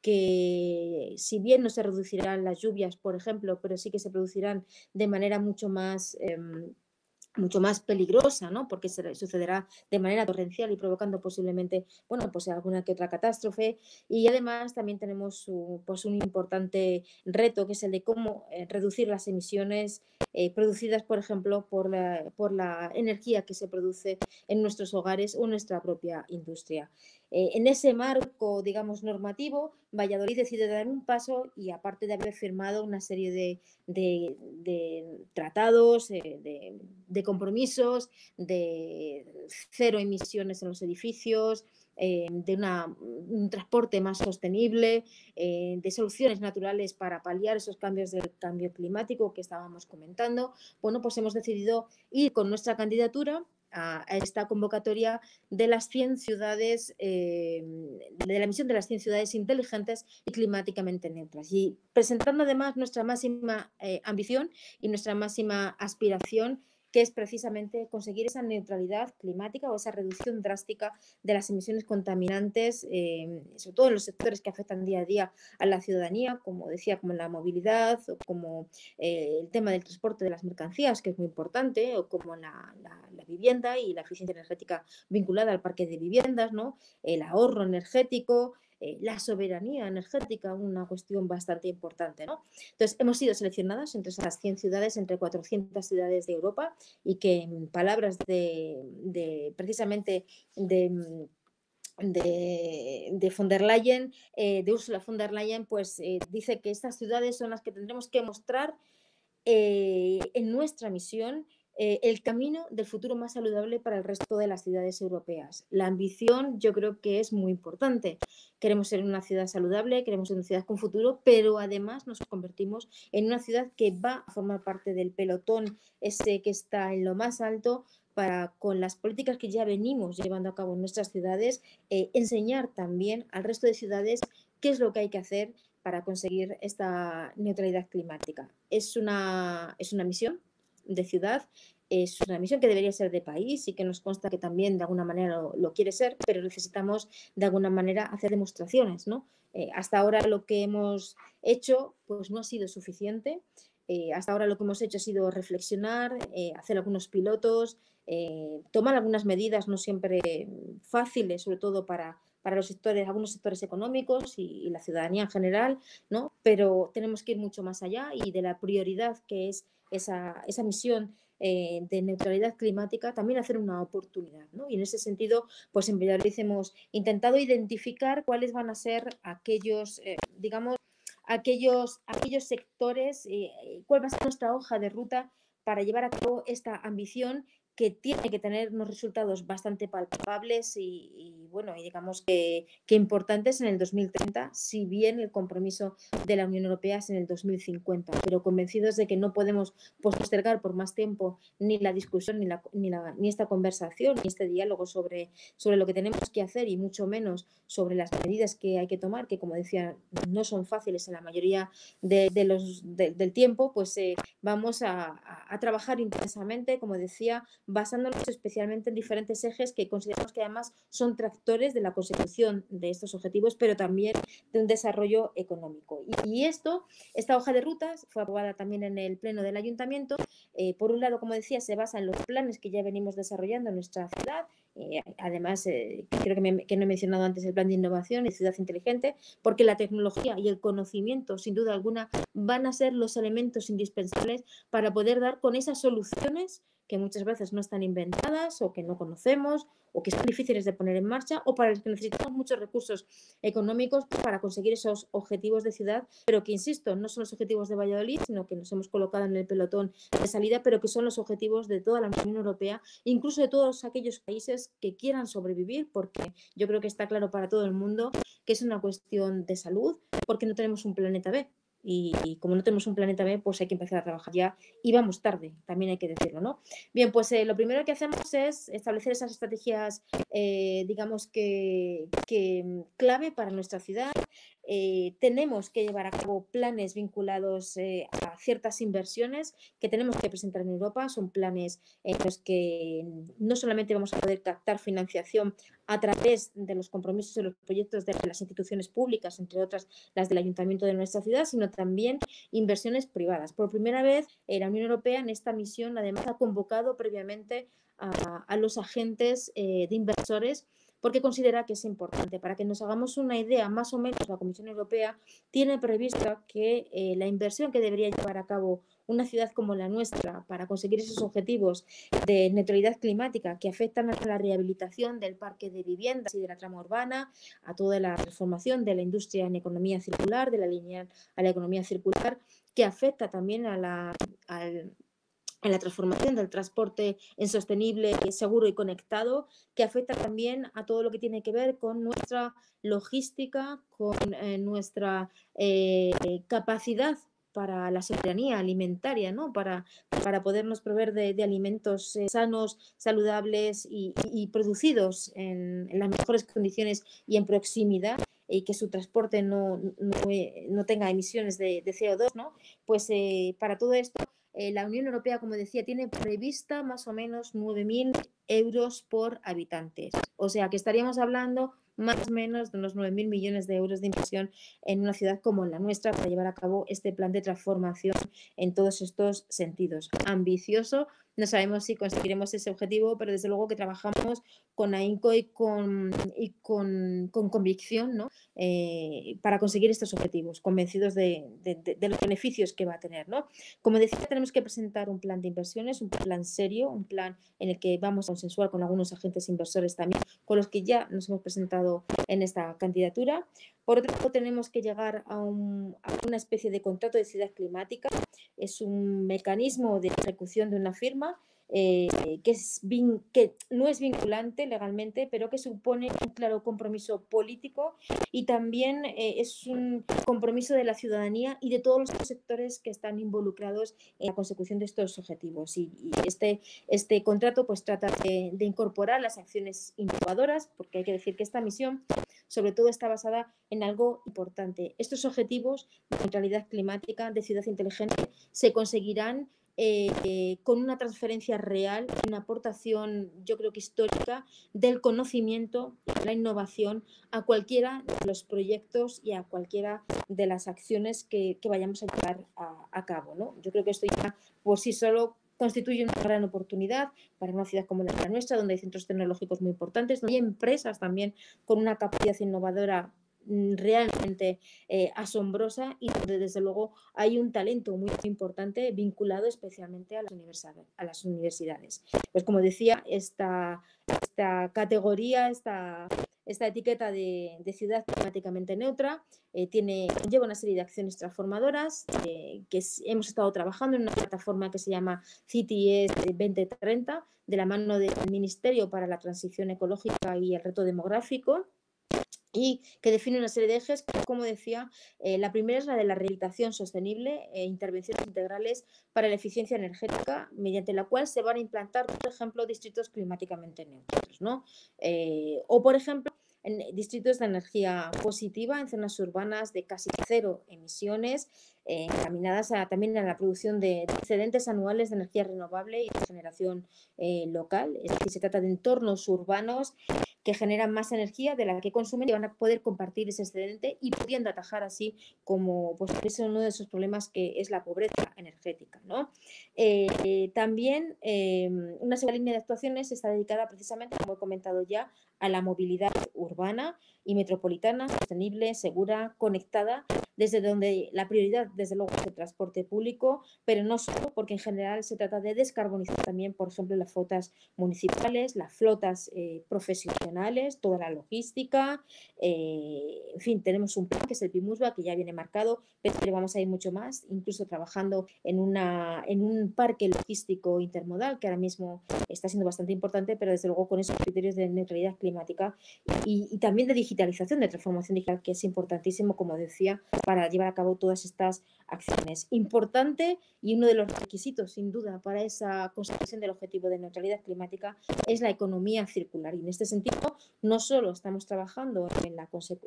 Speaker 3: que si bien no se reducirán las lluvias, por ejemplo, pero sí que se producirán de manera mucho más peligrosa, ¿no? Porque sucederá de manera torrencial y provocando posiblemente, bueno, pues alguna que otra catástrofe. Y además también tenemos pues un importante reto, que es el de cómo reducir las emisiones producidas, por ejemplo, por la energía que se produce en nuestros hogares o en nuestra propia industria. En ese marco, digamos, normativo, Valladolid decide dar un paso y, aparte de haber firmado una serie de tratados, de compromisos, de cero emisiones en los edificios, de un transporte más sostenible, de soluciones naturales para paliar esos cambios del cambio climático que estábamos comentando, bueno, pues hemos decidido ir con nuestra candidatura a esta convocatoria de las 100 ciudades, de la emisión de las 100 ciudades inteligentes y climáticamente neutras. Y presentando además nuestra máxima ambición y nuestra máxima aspiración, que es precisamente conseguir esa neutralidad climática o esa reducción drástica de las emisiones contaminantes, sobre todo en los sectores que afectan día a día a la ciudadanía, como decía, como la movilidad o como el tema del transporte de las mercancías, que es muy importante, o como la vivienda y la eficiencia energética vinculada al parque de viviendas, ¿no? El ahorro energético, la soberanía energética, una cuestión bastante importante, ¿no? Entonces, hemos sido seleccionadas entre esas 100 ciudades, entre 400 ciudades de Europa, y que, en palabras precisamente de von der Leyen, de Ursula von der Leyen, pues dice que estas ciudades son las que tendremos que mostrar en nuestra misión el camino del futuro más saludable para el resto de las ciudades europeas. La ambición, yo creo que es muy importante. Queremos ser una ciudad saludable, queremos ser una ciudad con futuro, pero además nos convertimos en una ciudad que va a formar parte del pelotón ese que está en lo más alto, para, con las políticas que ya venimos llevando a cabo en nuestras ciudades, enseñar también al resto de ciudades qué es lo que hay que hacer para conseguir esta neutralidad climática. Es una misión de ciudad, es una misión que debería ser de país y que nos consta que también de alguna manera lo quiere ser, pero necesitamos de alguna manera hacer demostraciones, ¿no? Hasta ahora lo que hemos hecho pues no ha sido suficiente. Hasta ahora lo que hemos hecho ha sido reflexionar, hacer algunos pilotos, tomar algunas medidas no siempre fáciles, sobre todo para los sectores, algunos sectores económicos y la ciudadanía en general, ¿no? Pero tenemos que ir mucho más allá, y de la prioridad que es esa misión de neutralidad climática, también hacer una oportunidad, ¿no? Y en ese sentido, pues en Valladolid hemos intentado identificar cuáles van a ser aquellos, digamos, aquellos sectores, cuál va a ser nuestra hoja de ruta para llevar a cabo esta ambición, que tiene que tener unos resultados bastante palpables y bueno, y digamos que importantes en el 2030, si bien el compromiso de la Unión Europea es en el 2050, pero convencidos de que no podemos postergar por más tiempo ni la discusión, ni esta conversación, ni este diálogo sobre lo que tenemos que hacer, y mucho menos sobre las medidas que hay que tomar, que, como decía, no son fáciles en la mayoría del tiempo. Pues vamos a trabajar intensamente, como decía, basándonos especialmente en diferentes ejes que consideramos que además son tractores de la consecución de estos objetivos, pero también de un desarrollo económico. Y esta hoja de rutas fue aprobada también en el Pleno del Ayuntamiento. Por un lado, como decía, se basa en los planes que ya venimos desarrollando en nuestra ciudad. Además, creo que no he mencionado antes el plan de innovación y ciudad inteligente, porque la tecnología y el conocimiento, sin duda alguna, van a ser los elementos indispensables para poder dar con esas soluciones que muchas veces no están inventadas, o que no conocemos, o que son difíciles de poner en marcha, o para los que necesitamos muchos recursos económicos para conseguir esos objetivos de ciudad, pero que, insisto, no son los objetivos de Valladolid, sino que nos hemos colocado en el pelotón de salida, pero que son los objetivos de toda la Unión Europea, incluso de todos aquellos países que quieran sobrevivir, porque yo creo que está claro para todo el mundo que es una cuestión de salud, porque no tenemos un planeta B. Y como no tenemos un planeta B, pues hay que empezar a trabajar ya, y vamos tarde, también hay que decirlo, ¿no? Bien, pues lo primero que hacemos es establecer esas estrategias, digamos que clave para nuestra ciudad. tenemos que llevar a cabo planes vinculados a ciertas inversiones que tenemos que presentar en Europa. Son planes en los que no solamente vamos a poder captar financiación a través de los compromisos de los proyectos de las instituciones públicas, entre otras las del Ayuntamiento de nuestra ciudad, sino también inversiones privadas. Por primera vez, la Unión Europea en esta misión además ha convocado previamente a los agentes de inversores, porque considera que es importante. Para que nos hagamos una idea, más o menos la Comisión Europea tiene prevista que la inversión que debería llevar a cabo una ciudad como la nuestra para conseguir esos objetivos de neutralidad climática que afectan a la rehabilitación del parque de viviendas y de la trama urbana, a toda la transformación de la industria en economía circular, de la lineal a la economía circular, que afecta también a la transformación del transporte en sostenible, seguro y conectado, que afecta también a todo lo que tiene que ver con nuestra logística, con nuestra capacidad para la soberanía alimentaria, ¿no? Para podernos proveer de alimentos sanos, saludables y producidos en las mejores condiciones y en proximidad, y que su transporte no tenga emisiones de CO2, ¿no? Pues para todo esto, la Unión Europea, como decía, tiene prevista más o menos 9.000 euros por habitantes. O sea que estaríamos hablando más o menos de unos 9.000 millones de euros de inversión en una ciudad como la nuestra para llevar a cabo este plan de transformación en todos estos sentidos. Ambicioso, no sabemos si conseguiremos ese objetivo, pero desde luego que trabajamos con ahínco y con convicción, ¿no? Para conseguir estos objetivos, convencidos de los beneficios que va a tener, ¿no? Como decía, tenemos que presentar un plan de inversiones, un plan serio, un plan en el que vamos a consensuar con algunos agentes inversores también, con los que ya nos hemos presentado en esta candidatura. Por otro lado, tenemos que llegar a una especie de contrato de ciudad climática. Es un mecanismo de ejecución de una firma que no es vinculante legalmente, pero que supone un claro compromiso político y también es un compromiso de la ciudadanía y de todos los sectores que están involucrados en la consecución de estos objetivos. Y este contrato pues trata de incorporar las acciones innovadoras, porque hay que decir que esta misión sobre todo está basada en algo importante. Estos objetivos de neutralidad climática, de ciudad inteligente, se conseguirán con una transferencia real, una aportación, yo creo que histórica, del conocimiento, de la innovación a cualquiera de los proyectos y a cualquiera de las acciones que vayamos a llevar a cabo, ¿no? Yo creo que esto ya por sí solo constituye una gran oportunidad para una ciudad como la nuestra, donde hay centros tecnológicos muy importantes, donde hay empresas también con una capacidad innovadora realmente asombrosa y donde desde luego hay un talento muy importante vinculado especialmente a las universidades. Pues como decía, esta categoría, esta etiqueta de ciudad climáticamente neutra lleva una serie de acciones transformadoras que hemos estado trabajando en una plataforma que se llama CITIES 2030 de la mano del Ministerio para la Transición Ecológica y el Reto Demográfico, y que define una serie de ejes, como decía, la primera es la de la rehabilitación sostenible e intervenciones integrales para la eficiencia energética, mediante la cual se van a implantar, por ejemplo, distritos climáticamente neutros, ¿no? O, por ejemplo, en distritos de energía positiva en zonas urbanas de casi cero emisiones, encaminadas también a la producción de excedentes anuales de energía renovable y de generación local. Es decir, se trata de entornos urbanos que generan más energía de la que consumen y van a poder compartir ese excedente y pudiendo atajar así como pues, es uno de esos problemas que es la pobreza energética, ¿no? También una segunda línea de actuaciones está dedicada precisamente, como he comentado ya, a la movilidad urbana y metropolitana, sostenible, segura, conectada, desde donde la prioridad, desde luego, es el transporte público, pero no solo, porque en general se trata de descarbonizar también, por ejemplo, las flotas municipales, las flotas profesionales, toda la logística, en fin, tenemos un plan que es el PIMUSBA, que ya viene marcado, pero vamos a ir mucho más, incluso trabajando en un parque logístico intermodal, que ahora mismo está siendo bastante importante, pero desde luego con esos criterios de neutralidad climática y también de digitalización, de transformación digital, que es importantísimo, como decía, para llevar a cabo todas estas acciones. Importante y uno de los requisitos, sin duda, para esa consecución del objetivo de neutralidad climática es la economía circular. Y en este sentido, no solo estamos trabajando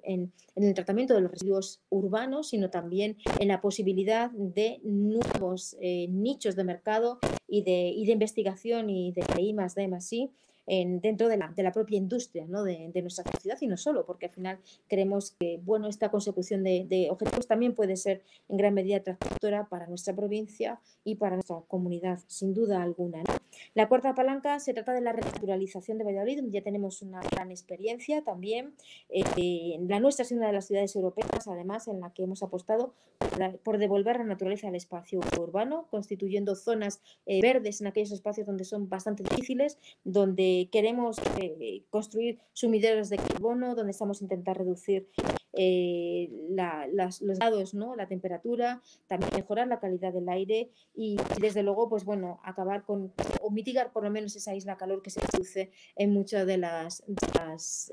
Speaker 3: en el tratamiento de los residuos urbanos, sino también en la posibilidad de nuevos nichos de mercado y de investigación y de I+D+I dentro de la propia industria, ¿no? de nuestra sociedad, y no solo, porque al final creemos que bueno, esta consecución de objetivos también puede ser en gran medida tractora para nuestra provincia y para nuestra comunidad, sin duda alguna, ¿no? La cuarta palanca se trata de la renaturalización de Valladolid, donde ya tenemos una gran experiencia también. La nuestra es una de las ciudades europeas, además, en la que hemos apostado por devolver la naturaleza al espacio urbano, constituyendo zonas verdes en aquellos espacios donde son bastante difíciles, donde queremos construir sumideros de carbono, donde estamos intentando reducir los grados, ¿no? La temperatura, también mejorar la calidad del aire y desde luego, pues bueno, acabar con o mitigar por lo menos esa isla calor que se produce en muchas de las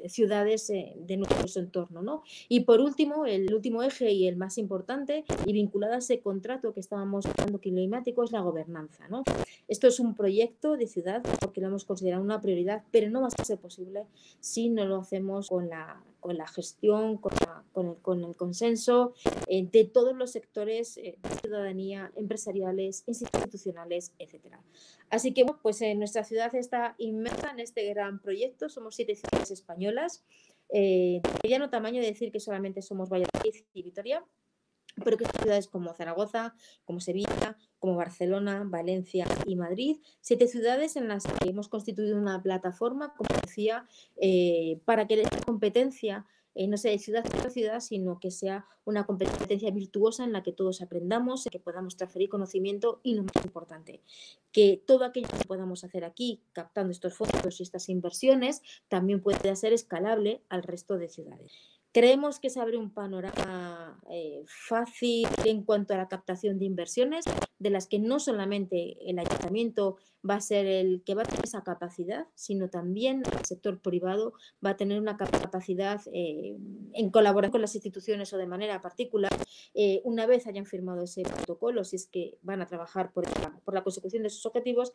Speaker 3: ciudades de nuestro entorno, ¿no? Y por último, el último eje y el más importante y vinculado a ese contrato que estábamos hablando climático es la gobernanza, ¿no? Esto es un proyecto de ciudad porque lo hemos considerado una prioridad, pero no va a ser posible si no lo hacemos con la gestión, con el consenso de todos los sectores de ciudadanía, empresariales, institucionales, etcétera. Así que, bueno, pues nuestra ciudad está inmersa en este gran proyecto. Somos 7 ciudades españolas, de mediano tamaño, de decir que solamente somos Valladolid y Vitoria, pero que ciudades como Zaragoza, como Sevilla, como Barcelona, Valencia y Madrid, 7 ciudades en las que hemos constituido una plataforma, como decía, para que la competencia no sea de ciudad a ciudad, sino que sea una competencia virtuosa en la que todos aprendamos, que podamos transferir conocimiento y, lo más importante, que todo aquello que podamos hacer aquí, captando estos fondos y estas inversiones, también pueda ser escalable al resto de ciudades. Creemos que se abre un panorama fácil en cuanto a la captación de inversiones, de las que no solamente el ayuntamiento va a ser el que va a tener esa capacidad, sino también el sector privado va a tener una capacidad en colaborar con las instituciones o de manera particular, una vez hayan firmado ese protocolo, si es que van a trabajar por la consecución de sus objetivos,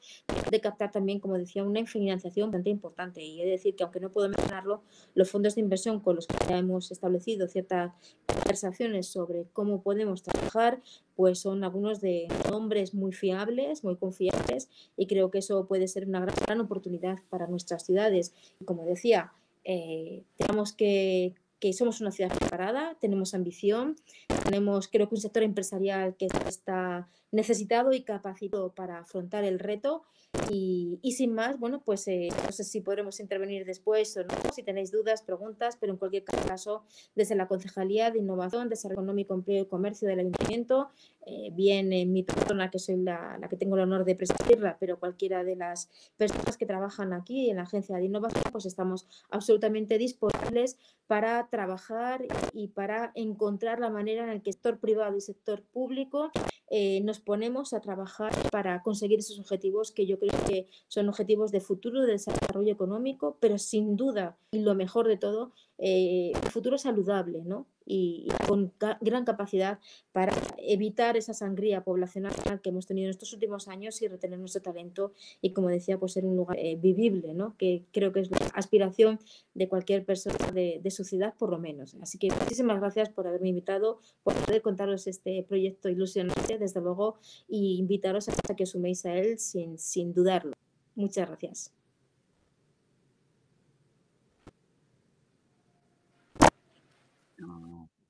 Speaker 3: de captar también, como decía, una financiación bastante importante. Y he de decir que, aunque no puedo mencionarlo, los fondos de inversión con los que ya hemos establecido ciertas conversaciones sobre cómo podemos trabajar, pues son algunos de nombres muy fiables, muy confiables, y creo que eso puede ser una gran oportunidad para nuestras ciudades. Y como decía, tenemos que somos una ciudad preparada, tenemos ambición, tenemos, creo que, un sector empresarial que está necesitado y capacitado para afrontar el reto. Y sin más, bueno, pues no sé si podremos intervenir después o no, si tenéis dudas, preguntas, pero en cualquier caso, desde la Concejalía de Innovación, Desarrollo Económico, Empleo y Comercio del Ayuntamiento, bien en mi persona, que soy la que tengo el honor de presidirla, pero cualquiera de las personas que trabajan aquí en la Agencia de Innovación, pues estamos absolutamente disponibles para trabajar y para encontrar la manera en la que el sector privado y sector público nos ponemos a trabajar para conseguir esos objetivos, que yo creo que son objetivos de futuro, de desarrollo económico, pero sin duda, y lo mejor de todo, futuro saludable, ¿no? Y con gran capacidad para evitar esa sangría poblacional que hemos tenido en estos últimos años y retener nuestro talento y, como decía, pues ser un lugar vivible, ¿no? Que creo que es la aspiración de cualquier persona de su ciudad, por lo menos. Así que muchísimas gracias por haberme invitado, por poder contaros este proyecto ilusionante, desde luego, y invitaros a que os suméis a él sin dudarlo. Muchas gracias.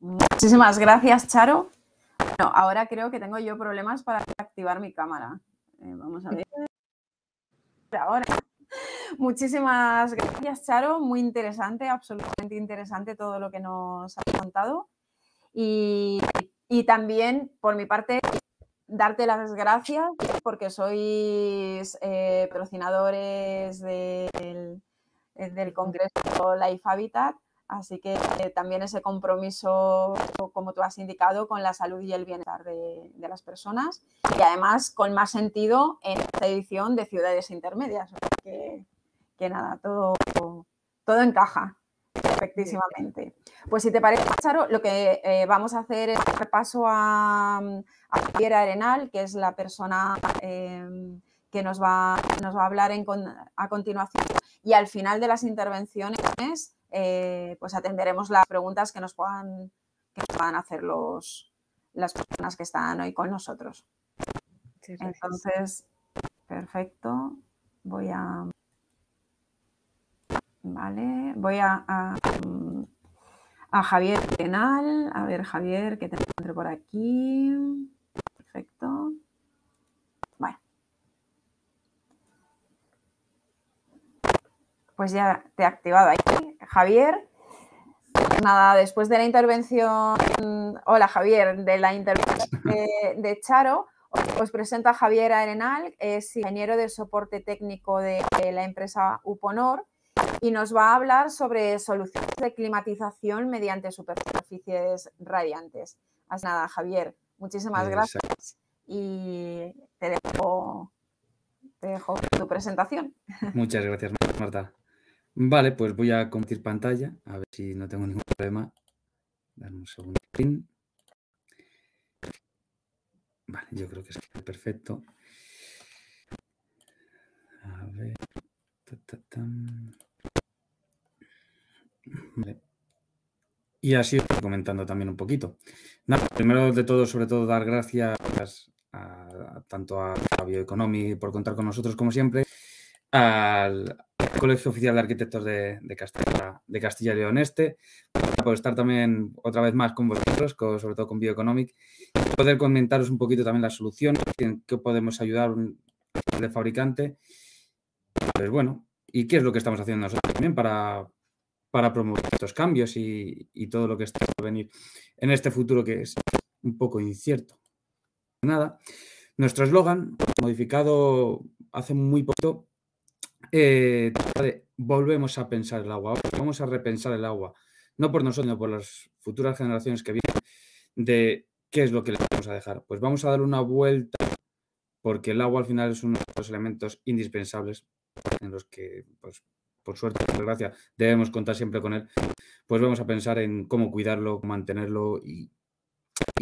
Speaker 1: Muchísimas gracias, Charo. Bueno, ahora creo que tengo yo problemas para activar mi cámara. Vamos a ver. Ahora. Muchísimas gracias, Charo. Muy interesante, absolutamente interesante todo lo que nos has contado. Y también, por mi parte, darte las gracias porque sois patrocinadores del Congreso Life Habitat. Así que también ese compromiso, como tú has indicado, con la salud y el bienestar de las personas, y además con más sentido en esta edición de Ciudades Intermedias. Que nada, todo encaja. Perfectísimamente. Pues si te parece, Charo, lo que vamos a hacer es un repaso a Javier Arenal, que es la persona que nos va a hablar a continuación, y al final de las intervenciones pues atenderemos las preguntas que nos puedan hacer las personas que están hoy con nosotros. Entonces, perfecto. Voy a Javier Arenal. A ver, Javier, que te encuentro por aquí. Perfecto. Bueno. Pues ya te he activado ahí. Javier, nada, después de la intervención, hola Javier, de la intervención de Charo, os presento a Javier Arenal, es ingeniero de soporte técnico de la empresa Uponor y nos va a hablar sobre soluciones de climatización mediante superficies radiantes. Así nada, Javier, muchísimas gracias y te dejo tu presentación.
Speaker 4: Muchas gracias, Marta. Vale, pues voy a compartir pantalla, a ver si no tengo ningún problema. Dame un segundo. Vale, yo creo que es perfecto. A ver. Vale. Y así os voy comentando también un poquito. Nada, primero de todo, sobre todo, dar gracias tanto a Bioeconomy por contar con nosotros, como siempre, al Colegio Oficial de Arquitectos de Castilla y León Este, por estar también otra vez más con vosotros, sobre todo con Bioeconomic, y poder comentaros un poquito también las soluciones, en qué podemos ayudar de fabricante. Pues bueno, y qué es lo que estamos haciendo nosotros también para promover estos cambios y todo lo que está por venir en este futuro que es un poco incierto. Nada, nuestro eslogan, modificado hace muy poco, volvemos a pensar el agua, vamos a repensar el agua, no por nosotros, sino por las futuras generaciones que vienen, de qué es lo que les vamos a dejar. Pues vamos a dar una vuelta, porque el agua al final es uno de los elementos indispensables en los que, pues, por suerte, por desgracia, debemos contar siempre con él. Pues vamos a pensar en cómo cuidarlo, cómo mantenerlo y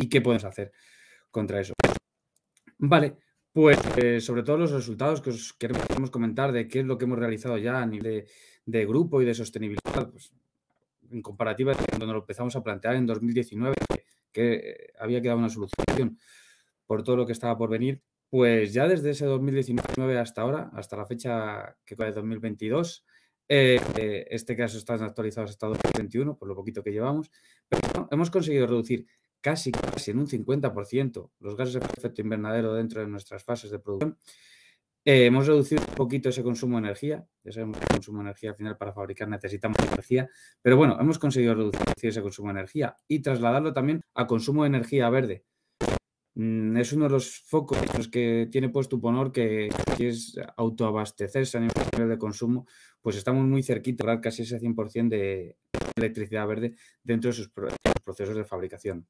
Speaker 4: qué podemos hacer contra eso. Vale, pues sobre todo los resultados que os queremos comentar de qué es lo que hemos realizado ya a nivel de grupo y de sostenibilidad, pues, en comparativa cuando nos lo empezamos a plantear en 2019, que había quedado una solución por todo lo que estaba por venir, pues ya desde ese 2019 hasta ahora, hasta la fecha que fue de 2022, este caso están actualizados hasta 2021, por lo poquito que llevamos, pero hemos conseguido reducir casi en un 50% los gases de efecto invernadero dentro de nuestras fases de producción. Hemos reducido un poquito ese consumo de energía. Ya sabemos que el consumo de energía al final para fabricar necesitamos energía, pero bueno, hemos conseguido reducir ese consumo de energía y trasladarlo también a consumo de energía verde. Es uno de los focos en los que tiene puesto Uponor, que es autoabastecerse a nivel de consumo, pues estamos muy cerquita de lograr casi ese 100% de electricidad verde dentro de sus procesos de fabricación.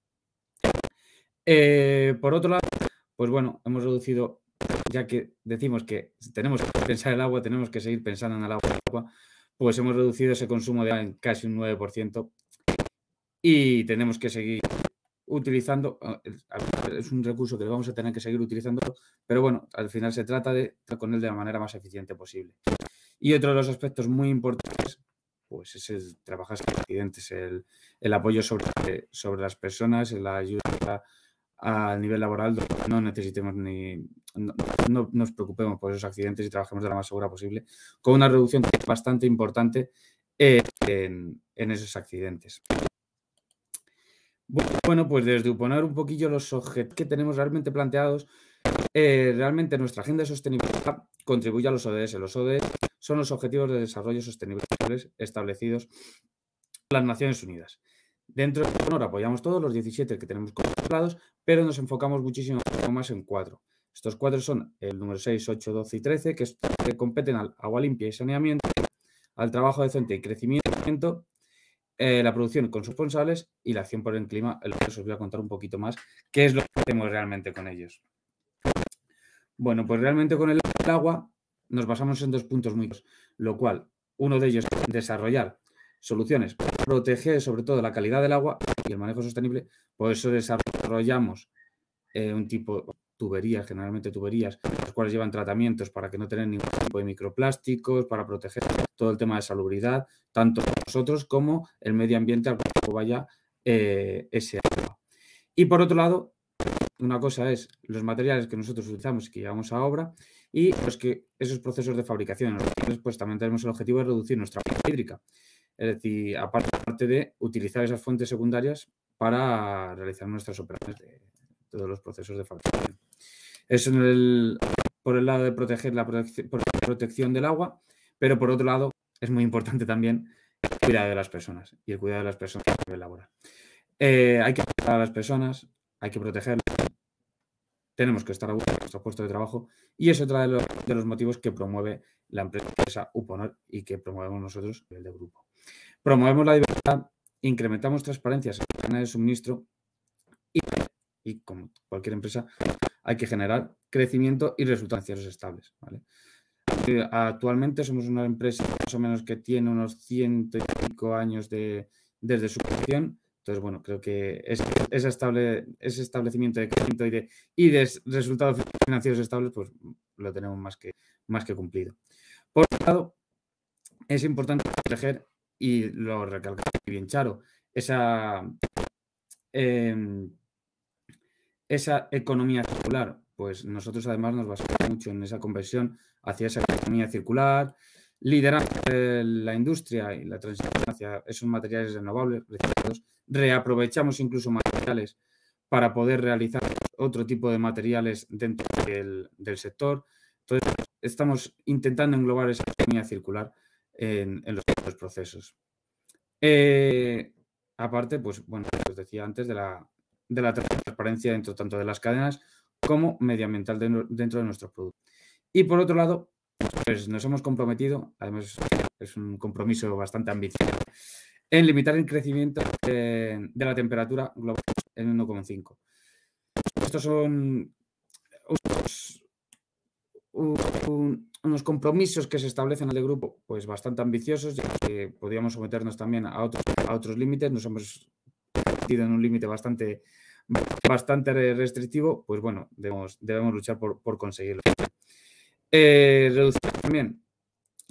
Speaker 4: Por otro lado, pues bueno, hemos reducido, ya que decimos que tenemos que pensar el agua, tenemos que seguir pensando en el agua, pues hemos reducido ese consumo de agua en casi un 9% y tenemos que seguir utilizando, es un recurso que vamos a tener que seguir utilizando, pero bueno, al final se trata de estar con él de la manera más eficiente posible. Y otro de los aspectos muy importantes, pues es el trabajar sin accidentes, el apoyo sobre las personas, la ayuda al nivel laboral, donde no necesitemos no nos preocupemos por esos accidentes y trabajemos de la más segura posible, con una reducción bastante importante en esos accidentes. Bueno, pues desde Uponor un poquillo los objetivos que tenemos realmente planteados, realmente nuestra agenda de sostenibilidad contribuye a los ODS. Los ODS son los Objetivos de Desarrollo Sostenible establecidos por las Naciones Unidas. Dentro de Uponor apoyamos todos los 17 que tenemos contemplados, pero nos enfocamos muchísimo más en 4. Estos 4 son el número 6, 8, 12 y 13, que competen al agua limpia y saneamiento, al trabajo decente y crecimiento, la producción con responsables y la acción por el clima, el que os voy a contar un poquito más qué es lo que hacemos realmente con ellos. Bueno, pues realmente con el agua nos basamos en 2 puntos muy claros, lo cual, uno de ellos es desarrollar soluciones para proteger sobre todo la calidad del agua y el manejo sostenible. Por eso desarrollamos un tipo tuberías, generalmente tuberías, las cuales llevan tratamientos para que no tengan ningún tipo de microplásticos, para proteger todo el tema de salubridad, tanto nosotros como el medio ambiente al que vaya ese agua. Y por otro lado, una cosa es los materiales que nosotros utilizamos y que llevamos a obra y los que esos procesos de fabricación, en los cuales pues también tenemos el objetivo de reducir nuestra huella hídrica. Es decir, aparte de utilizar esas fuentes secundarias para realizar nuestras operaciones de todos los procesos de fabricación. Eso por el lado de proteger la protección del agua, pero por otro lado es muy importante también el cuidado de las personas y el cuidado de las personas a nivel laboral. Hay que cuidar a las personas, hay que protegerlas, tenemos que estar a gusto en nuestro puesto de trabajo y es otro de los motivos que promueve la empresa Uponor y que promovemos nosotros a nivel de grupo. Promovemos la diversidad, incrementamos transparencias en la cadena de suministro y como cualquier empresa hay que generar crecimiento y resultados financieros estables, ¿vale? Actualmente somos una empresa más o menos que tiene unos 100 y pico años desde su creación. Entonces, bueno, creo que ese establecimiento de crecimiento y de resultados financieros estables, pues lo tenemos más que cumplido. Por otro lado, es importante proteger, y lo recalca bien Charo, esa economía circular. Pues nosotros además nos basamos mucho en esa conversión hacia esa economía circular, liderando la industria y la transición hacia esos materiales renovables, reciclados. Reaprovechamos incluso materiales para poder realizar otro tipo de materiales dentro del sector. Entonces, estamos intentando englobar esa economía circular en los procesos. Aparte, pues bueno, os decía antes de la transparencia dentro tanto de las cadenas como medioambiental dentro de nuestros productos. Y por otro lado, pues nos hemos comprometido, además es un compromiso bastante ambicioso, en limitar el crecimiento de la temperatura global en 1,5. Estos son unos compromisos que se establecen en el grupo, pues bastante ambiciosos, ya que podríamos someternos también a otros límites. Nos hemos metido en un límite bastante restrictivo, pues bueno, debemos luchar por conseguirlo. Reducir también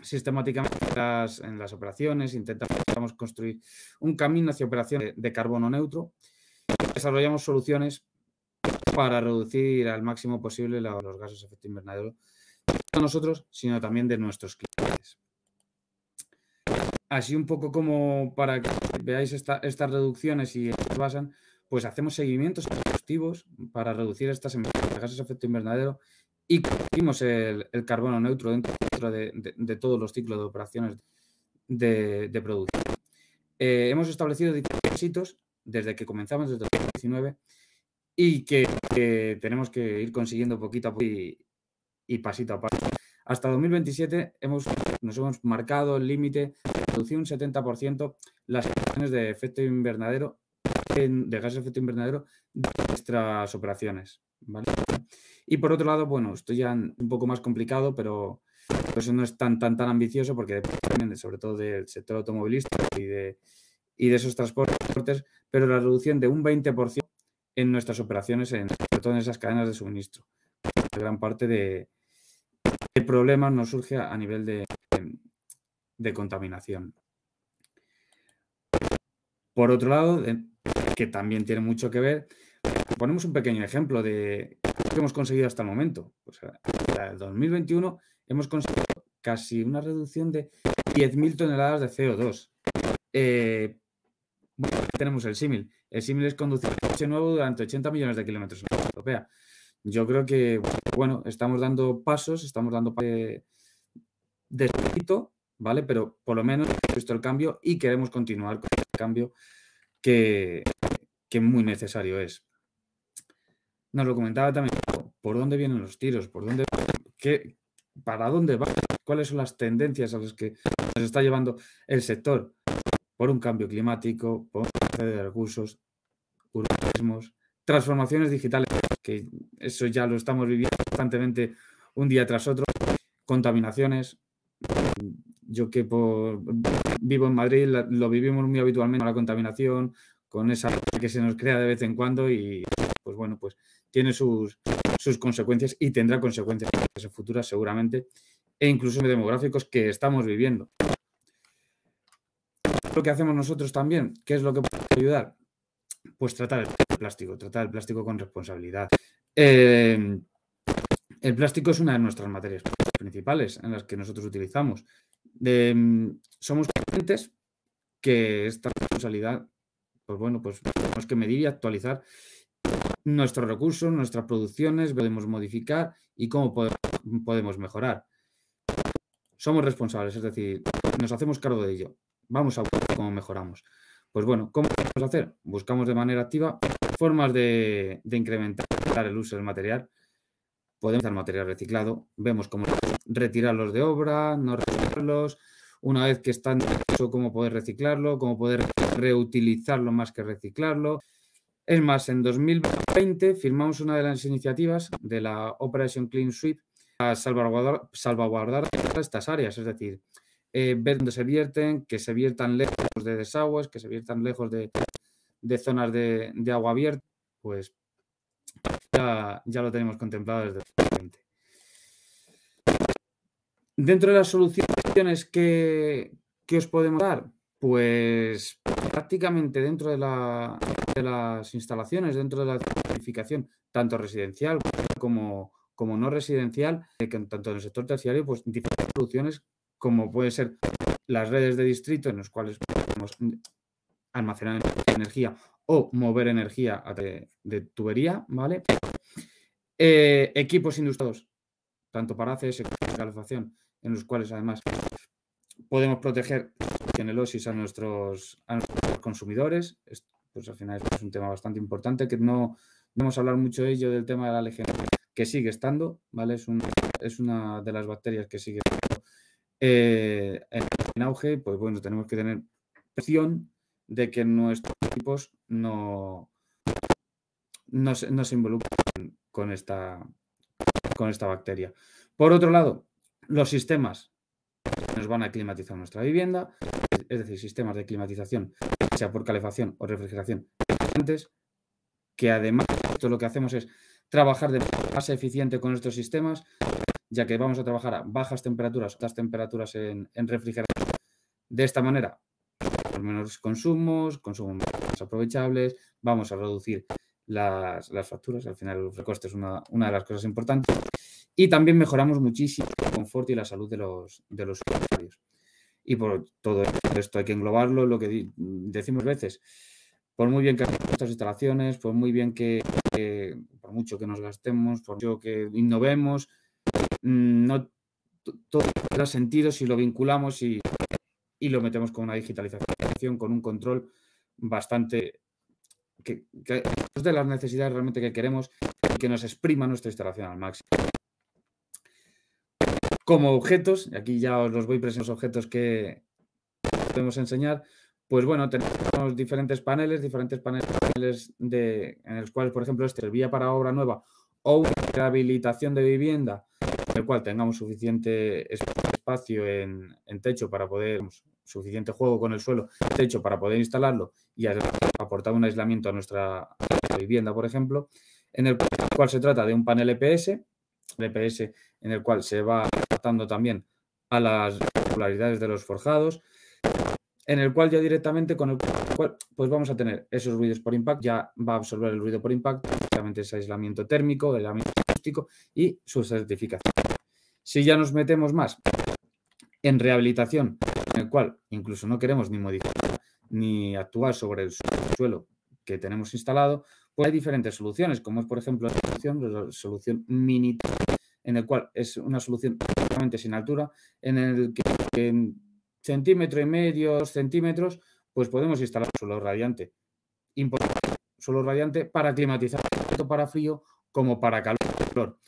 Speaker 4: sistemáticamente en las operaciones, intentamos construir un camino hacia operaciones de carbono neutro. Desarrollamos soluciones para reducir al máximo posible los gases de efecto invernadero, no de nosotros, sino también de nuestros clientes. Así un poco como para que veáis estas reducciones y en qué se basan, pues hacemos seguimientos exhaustivos para reducir estas emisiones de gases de efecto invernadero y conseguimos el carbono neutro dentro de todos los ciclos de operaciones de producción. Hemos establecido diferentes hitos desde que comenzamos, desde 2019, y que tenemos que ir consiguiendo poquito a poco y pasito a paso. Hasta 2027 nos hemos marcado el límite de reducir un 70% las emisiones de efecto invernadero, de gases de efecto invernadero de nuestras operaciones, ¿vale? Y por otro lado, bueno, esto ya un poco más complicado, pero eso no es tan ambicioso porque depende sobre todo del sector automovilístico y de esos transportes, pero la reducción de un 20% en nuestras operaciones, sobre todo en esas cadenas de suministro. Gran parte del problema nos surge a nivel de contaminación. Por otro lado, que también tiene mucho que ver, ponemos un pequeño ejemplo de lo que hemos conseguido hasta el momento. Pues hasta el 2021 hemos conseguido casi una reducción de 10.000 toneladas de CO2. Bueno, tenemos el símil. El símil es conducir un coche nuevo durante 80 millones de kilómetros en la Unión Europea. Yo creo que, bueno, estamos dando pasos de poquito, ¿vale? Pero por lo menos hemos visto el cambio y queremos continuar con el cambio que muy necesario es. Nos lo comentaba también, ¿por dónde vienen los tiros? ¿Para dónde va? ¿Cuáles son las tendencias a las que nos está llevando el sector? Por un cambio climático, por un cambio de recursos, urbanismos, transformaciones digitales, que eso ya lo estamos viviendo constantemente un día tras otro, contaminaciones, yo que vivo en Madrid, lo vivimos muy habitualmente, la contaminación, con esa que se nos crea de vez en cuando y pues bueno, pues tiene sus consecuencias y tendrá consecuencias futuras seguramente, e incluso demográficos que estamos viviendo. Lo que hacemos nosotros también, ¿qué es lo que puede ayudar? Pues tratar el plástico con responsabilidad. El plástico es una de nuestras materias principales en las que nosotros utilizamos. Somos conscientes que esta responsabilidad, pues bueno, pues tenemos que medir y actualizar nuestros recursos, nuestras producciones, podemos modificar y cómo podemos mejorar. Somos responsables, es decir, nos hacemos cargo de ello. Vamos a ver cómo mejoramos. Pues bueno, ¿cómo podemos hacer? Buscamos de manera activa formas de incrementar el uso del material. Podemos usar material reciclado, vemos cómo retirarlos de obra, no retirarlos, una vez que están en uso, cómo poder reciclarlo, cómo poder reutilizarlo más que reciclarlo. Es más, en 2020 firmamos una de las iniciativas de la Operation Clean Sweep a salvaguardar estas áreas, es decir, ver dónde se vierten, que se viertan lejos de desagües, que se viertan lejos de zonas de agua abierta, pues ya lo tenemos contemplado desde 2020. Dentro de las soluciones que os podemos dar, pues prácticamente dentro de las instalaciones, dentro de la certificación, tanto residencial como no residencial, tanto en el sector terciario, pues diferentes soluciones como puede ser las redes de distrito en los cuales podemos almacenar energía o mover energía de tubería, ¿vale? Equipos industriales, tanto para ACS como calefacción, en los cuales además podemos proteger en el OSIS a nuestros consumidores. Esto, pues al final es un tema bastante importante, que no vamos a hablar mucho de ello, del tema de la legionela, que sigue estando, ¿vale? Es una de las bacterias que sigue estando en auge. Pues bueno, tenemos que tener presión de que nuestros equipos no se involucren con esta bacteria. Por otro lado, los sistemas nos van a climatizar nuestra vivienda, es decir, sistemas de climatización, sea por calefacción o refrigeración, que además esto lo que hacemos es trabajar de manera más eficiente con estos sistemas, ya que vamos a trabajar a bajas temperaturas, altas temperaturas en refrigeración. De esta manera, menores consumos más aprovechables, vamos a reducir las facturas, al final el recoste es una de las cosas importantes, y también mejoramos muchísimo el confort y la salud de los usuarios. Y por todo esto hay que englobarlo, lo que decimos veces, por muy bien que hagamos nuestras instalaciones, por muy bien por mucho que nos gastemos, por mucho que innovemos, no todo tendrá sentido si lo vinculamos y lo metemos con una digitalización, con un control bastante que es de las necesidades realmente que queremos, y que nos exprima nuestra instalación al máximo. Como objetos, y aquí ya os los voy presentando los objetos que podemos enseñar, pues bueno, tenemos diferentes paneles en los cuales, por ejemplo, este servía para obra nueva o una rehabilitación de vivienda, en el cual tengamos suficiente espacio en techo para poder, suficiente juego con el suelo, techo para poder instalarlo y aportar un aislamiento a nuestra vivienda, por ejemplo, en el cual se trata de un panel EPS en el cual se va adaptando también a las regularidades de los forjados, en el cual ya directamente con el cual pues vamos a tener esos ruidos por impacto, ya va a absorber el ruido por impacto, directamente ese aislamiento térmico, aislamiento acústico y su certificación. Si ya nos metemos más en rehabilitación, en el cual incluso no queremos ni modificar ni actuar sobre el suelo que tenemos instalado, pues hay diferentes soluciones, como es por ejemplo la solución mini, en el cual es una solución prácticamente sin altura, en el que en 1,5 centímetros, 2 centímetros, pues podemos instalar suelo radiante. Importante, suelo radiante para climatizar, tanto para frío como para calor.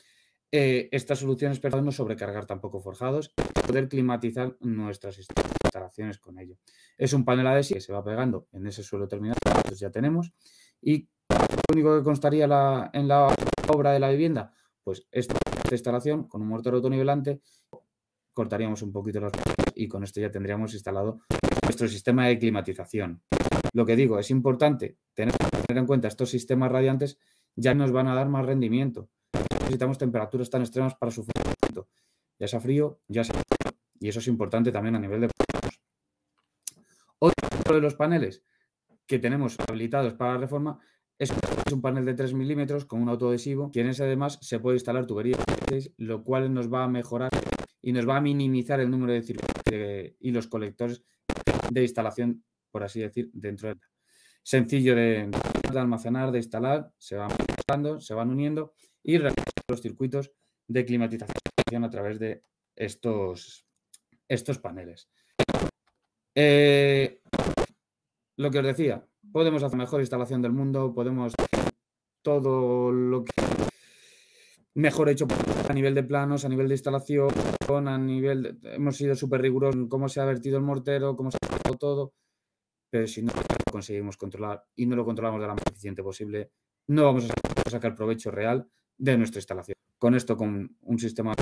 Speaker 4: Estas soluciones para no sobrecargar tampoco forjados y poder climatizar nuestras instalaciones con ello. Es un panel adhesivo que se va pegando en ese suelo terminado, que nosotros ya tenemos, y lo único que constaría en la obra de la vivienda, pues esta instalación con un mortero autonivelante, cortaríamos un poquito las y con esto ya tendríamos instalado nuestro sistema de climatización. Lo que digo, es importante tener en cuenta estos sistemas radiantes, ya nos van a dar más rendimiento. Necesitamos temperaturas tan extremas para su funcionamiento, ya sea frío, ya sea calor, y eso es importante también a nivel de paneles. Otro de los paneles que tenemos habilitados para la reforma es un panel de 3 milímetros con un autoadhesivo, que en ese además se puede instalar tubería, lo cual nos va a mejorar y nos va a minimizar el número de circuitos y los colectores de instalación, por así decir, dentro de ella. Sencillo de almacenar, de instalar, se van instalando, se van uniendo y realizar los circuitos de climatización a través de estos paneles. Lo que os decía, podemos hacer la mejor instalación del mundo, podemos hacer todo lo que mejor hecho a nivel de planos, a nivel de instalación, hemos sido súper rigurosos en cómo se ha vertido el mortero, cómo se ha vertido todo, pero si no lo conseguimos controlar y no lo controlamos de la más eficiente posible, no vamos a sacar provecho real de nuestra instalación. Con esto, con un sistema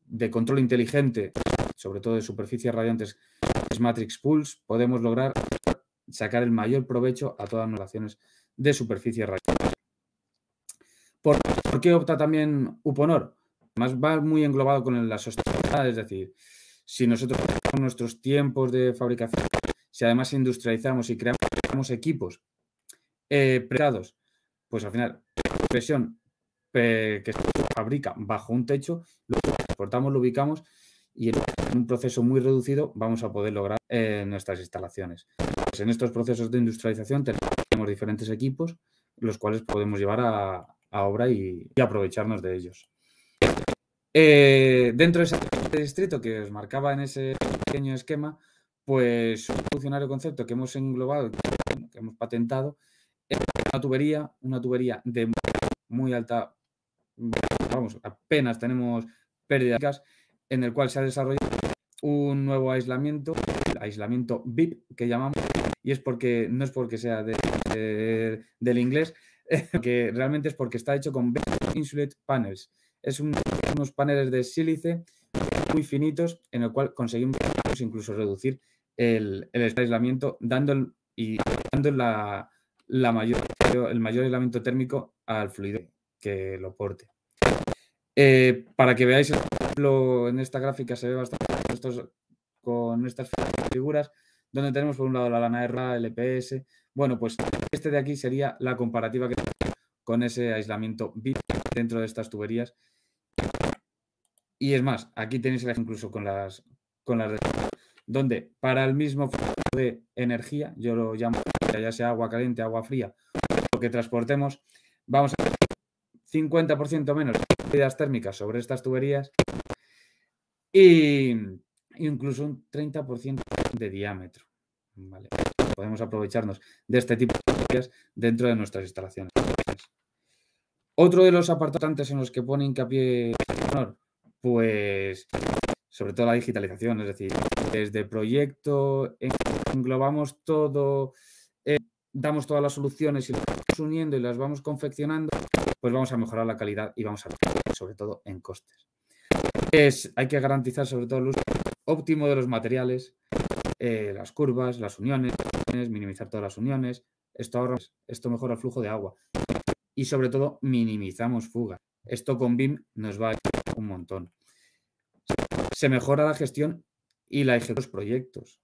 Speaker 4: de control inteligente, sobre todo de superficies radiantes, Matrix Pulse, podemos lograr sacar el mayor provecho a todas nuestras acciones de superficies radiantes. ¿Por qué opta también Uponor? Además va muy englobado con la sostenibilidad, es decir, si nosotros tenemos nuestros tiempos de fabricación, si además industrializamos y creamos equipos preparados, pues al final la presión que se fabrica bajo un techo, lo transportamos, lo ubicamos y en un proceso muy reducido vamos a poder lograr nuestras instalaciones. Pues en estos procesos de industrialización tenemos diferentes equipos, los cuales podemos llevar a obra y aprovecharnos de ellos. Dentro de ese distrito que os marcaba en ese pequeño esquema, pues un revolucionario concepto que hemos englobado, que hemos patentado, es una tubería de muy alta, vamos, apenas tenemos pérdidas, en el cual se ha desarrollado un nuevo aislamiento, el aislamiento VIP que llamamos, y no es porque sea del inglés, que realmente es porque está hecho con Insulate Panels. Es unos paneles de sílice muy finitos en el cual conseguimos incluso reducir el aislamiento, dando el mayor aislamiento térmico al fluido que lo porte. Para que veáis, en esta gráfica se ve bastante con estas figuras, donde tenemos por un lado la lana R, el EPS. Bueno, pues este de aquí sería la comparativa que tenemos con ese aislamiento VIP dentro de estas tuberías. Y es más, aquí tenéis el ejemplo incluso con las de donde para el mismo flujo de energía, yo lo llamo ya sea agua caliente, agua fría, lo que transportemos, vamos a tener 50% menos pérdidas térmicas sobre estas tuberías y incluso un 30% de diámetro. ¿Vale? Podemos aprovecharnos de este tipo de tuberías dentro de nuestras instalaciones. Otro de los apartados en los que pone hincapié Uponor, pues sobre todo la digitalización, es decir, desde proyecto englobamos todo, damos todas las soluciones y las vamos uniendo y las vamos confeccionando, pues vamos a mejorar la calidad y vamos a mejorar sobre todo en costes. Hay que garantizar sobre todo el uso óptimo de los materiales, las curvas, las uniones, minimizar todas las uniones, esto mejora el flujo de agua y sobre todo minimizamos fugas. Esto con BIM nos va a ayudar un montón. Se mejora la gestión y la ejecución de los proyectos.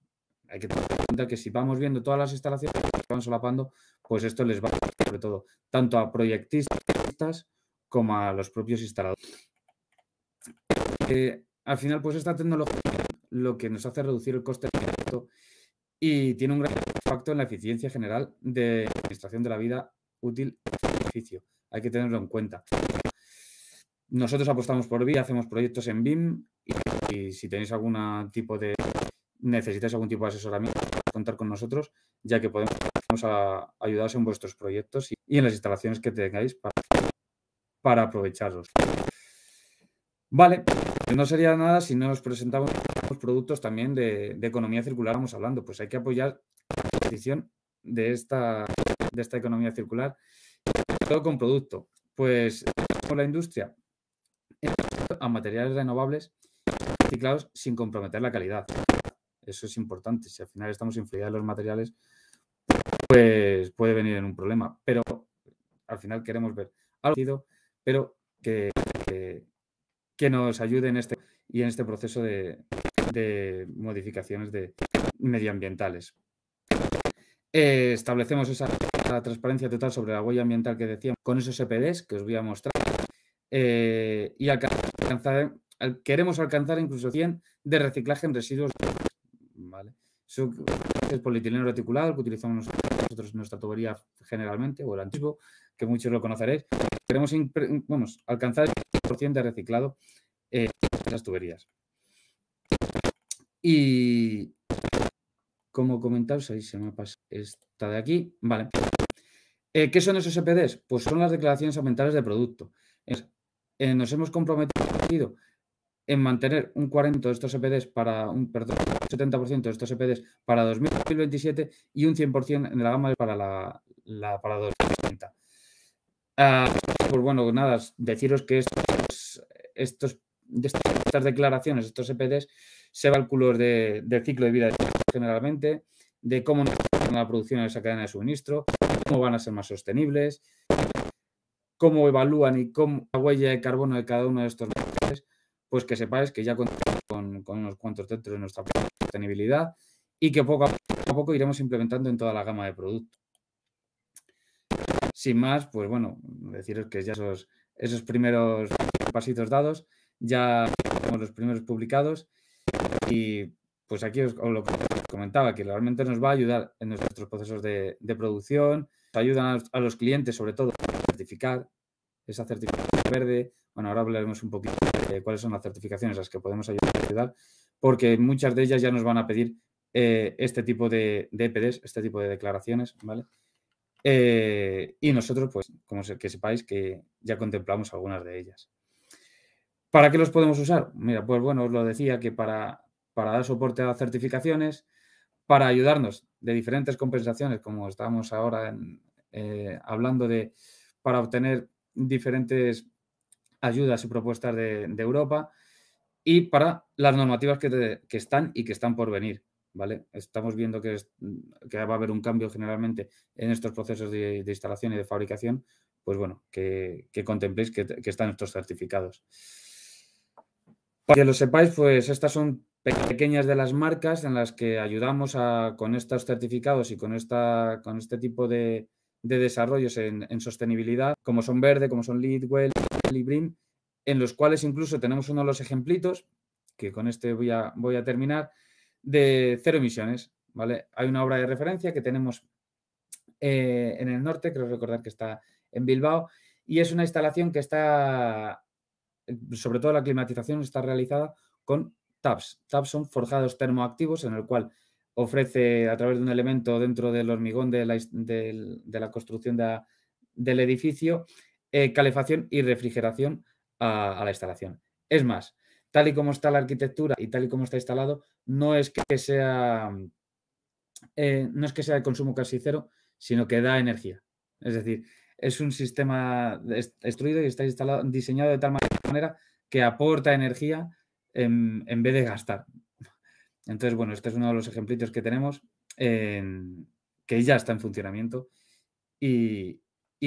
Speaker 4: Hay que tener en cuenta que si vamos viendo todas las instalaciones que van solapando, pues esto les va a ayudar sobre todo tanto a proyectistas como a los propios instaladores. Al final, pues esta tecnología lo que nos hace reducir el coste del proyecto y tiene un gran impacto en la eficiencia general de la administración de la vida útil del edificio. Hay que tenerlo en cuenta. Nosotros apostamos por BIM, hacemos proyectos en BIM y si tenéis necesitáis algún tipo de asesoramiento, podéis contar con nosotros, ya que podemos ayudaros en vuestros proyectos y en las instalaciones que tengáis para aprovecharlos. Vale, no sería nada si no os presentamos los productos también de economía circular. Vamos hablando, pues hay que apoyar la transición de esta economía circular, todo con producto. Pues con la industria a materiales renovables reciclados sin comprometer la calidad. Eso es importante. Si al final estamos influidos en los materiales, pues puede venir en un problema. Pero al final queremos ver algo, pero que nos ayude en este proceso de modificaciones medioambientales. Establecemos esa transparencia total sobre la huella ambiental que decíamos con esos EPDs que os voy a mostrar y queremos alcanzar incluso 100 de reciclaje en residuos, ¿vale? Eso es polietileno reticulado, que utilizamos nosotros en nuestra tubería generalmente, o el antiguo, que muchos lo conoceréis. Queremos alcanzar el 100% de reciclado en las tuberías. Y como comentaros, ahí se me pasa esta de aquí, vale. ¿Qué son esos EPDs? Pues son las declaraciones ambientales de producto. Nos hemos comprometido en mantener un 40% de estos EPDs un 70% de estos EPDs para 2027 y un 100% en la gama para 2030. Pues bueno, nada, deciros que estas declaraciones, estos EPDs, se cálculos del ciclo de vida generalmente, de cómo la producción en esa cadena de suministro, cómo van a ser más sostenibles, cómo evalúan y cómo la huella de carbono de cada uno de estos materiales, pues que sepáis que ya con unos cuantos dentro de nuestra sostenibilidad y que poco a poco iremos implementando en toda la gama de productos. Sin más, pues bueno, deciros que ya esos primeros pasitos dados, ya tenemos los primeros publicados y pues aquí os lo comentaba, que realmente nos va a ayudar en nuestros procesos de producción, nos ayudan a los clientes sobre todo a certificar esa certificación verde. Bueno, ahora hablaremos un poquito de cuáles son las certificaciones a las que podemos ayudar, porque muchas de ellas ya nos van a pedir este tipo de EPDs, este tipo de declaraciones, ¿vale? Y nosotros, pues, que sepáis que ya contemplamos algunas de ellas. ¿Para qué los podemos usar? Mira, pues bueno, os lo decía que para dar soporte a certificaciones, para ayudarnos de diferentes compensaciones, como estábamos ahora hablando para obtener diferentes ayudas y propuestas de Europa y para las normativas que están y que están por venir, ¿vale? Estamos viendo que va a haber un cambio generalmente en estos procesos de instalación y de fabricación, pues bueno, que contempléis que están estos certificados. Para que lo sepáis, pues estas son pequeñas de las marcas en las que ayudamos con estos certificados y con este tipo de desarrollos en sostenibilidad, como son Verde, como son Leadwell y BREEAM, en los cuales incluso tenemos uno de los ejemplitos, que con este voy a terminar, de cero emisiones, ¿vale? Hay una obra de referencia que tenemos en el norte, creo recordar que está en Bilbao, y es una instalación que está, sobre todo la climatización, está realizada con tabs. Tabs son forjados termoactivos en el cual ofrece a través de un elemento dentro del hormigón de la construcción del edificio calefacción y refrigeración a la instalación. Es más, tal y como está la arquitectura y tal y como está instalado, no es que sea de consumo casi cero, sino que da energía. Es decir, es un sistema extruido y está diseñado de tal manera que aporta energía en vez de gastar. Entonces, bueno, este es uno de los ejemplitos que tenemos que ya está en funcionamiento y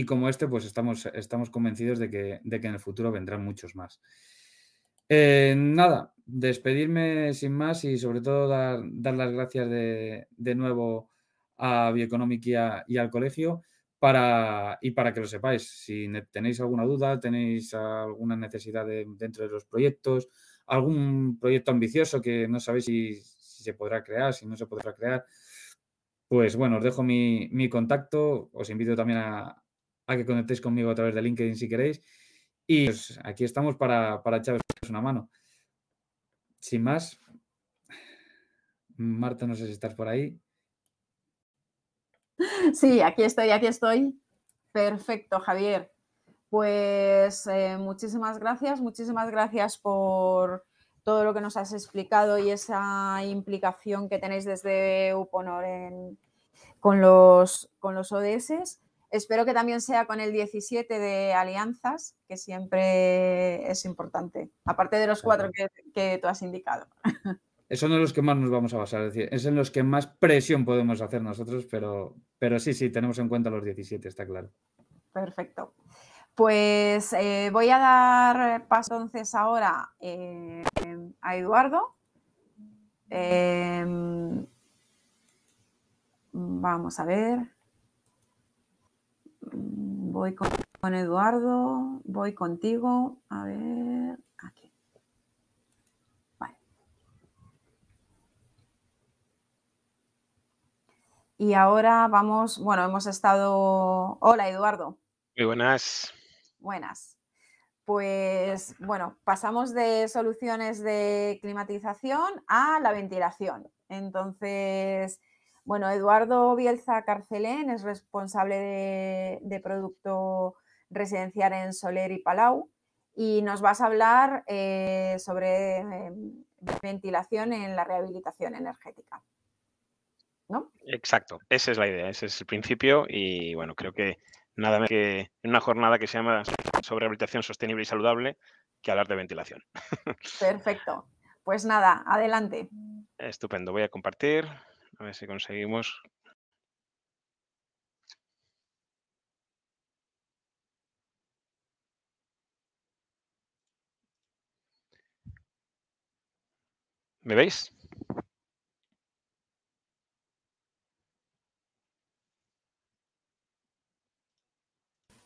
Speaker 4: como este, pues estamos convencidos de que en el futuro vendrán muchos más. Nada, despedirme sin más y sobre todo dar las gracias de nuevo a Bioeconomic y al colegio para que lo sepáis. Si tenéis alguna duda, tenéis alguna necesidad dentro de los proyectos, algún proyecto ambicioso que no sabéis si se podrá crear, si no se podrá crear, pues bueno, os dejo mi contacto. Os invito también a que conectéis conmigo a través de LinkedIn si queréis. Y pues, aquí estamos para echaros una mano. Sin más, Marta, no sé si estás por ahí.
Speaker 1: Sí, aquí estoy. Perfecto, Javier. Pues muchísimas gracias por todo lo que nos has explicado y esa implicación que tenéis desde Uponor con los ODS. Espero que también sea con el 17 de alianzas, que siempre es importante, aparte de los 4 que tú has indicado.
Speaker 4: son de los que más nos vamos a basar, es decir, es en los que más presión podemos hacer nosotros, pero sí, tenemos en cuenta los 17, está claro.
Speaker 1: Perfecto. Pues voy a dar paso entonces ahora a Eduardo. Vamos a ver. Voy con Eduardo, voy contigo. A ver, aquí. Vale. Y ahora vamos, bueno, hemos estado... Hola, Eduardo.
Speaker 5: Muy buenas.
Speaker 1: Buenas. Pues bueno, pasamos de soluciones de climatización a la ventilación. Entonces, bueno, Eduardo Bielza Carcelén es responsable de producto residencial en Soler y Palau y nos vas a hablar sobre ventilación en la rehabilitación energética, ¿no?
Speaker 5: Exacto, esa es la idea, ese es el principio y bueno, creo que nada más que en una jornada que se llama sobre rehabilitación sostenible y saludable que hablar de ventilación.
Speaker 1: Perfecto. Pues nada, adelante.
Speaker 5: Estupendo, voy a compartir, a ver si conseguimos. ¿Me veis?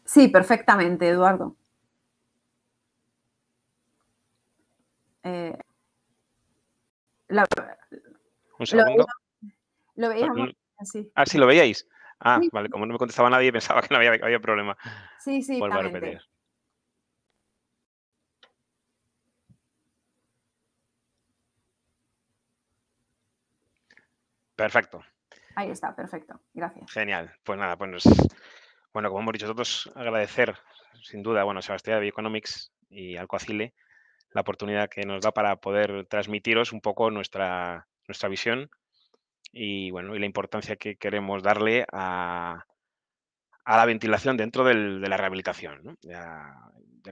Speaker 1: Sí, perfectamente, Eduardo.
Speaker 5: Un segundo.
Speaker 1: Lo veíamos así.
Speaker 5: Ah, sí, ¿lo veíais? Ah,
Speaker 1: Sí.
Speaker 5: vale, como no me contestaba nadie pensaba que no había problema.
Speaker 1: Sí,
Speaker 5: Vuelvo a
Speaker 1: exactamente.
Speaker 5: repetir. Perfecto.
Speaker 1: Ahí está, perfecto. Gracias.
Speaker 5: Genial. Pues nada, pues bueno, como hemos dicho todos, agradecer sin duda, bueno, a Sebastián de Bioeconomics y al Coacile la oportunidad que nos da para poder transmitiros un poco nuestra visión y bueno, y la importancia que queremos darle a la ventilación dentro de la rehabilitación, ¿no? Ya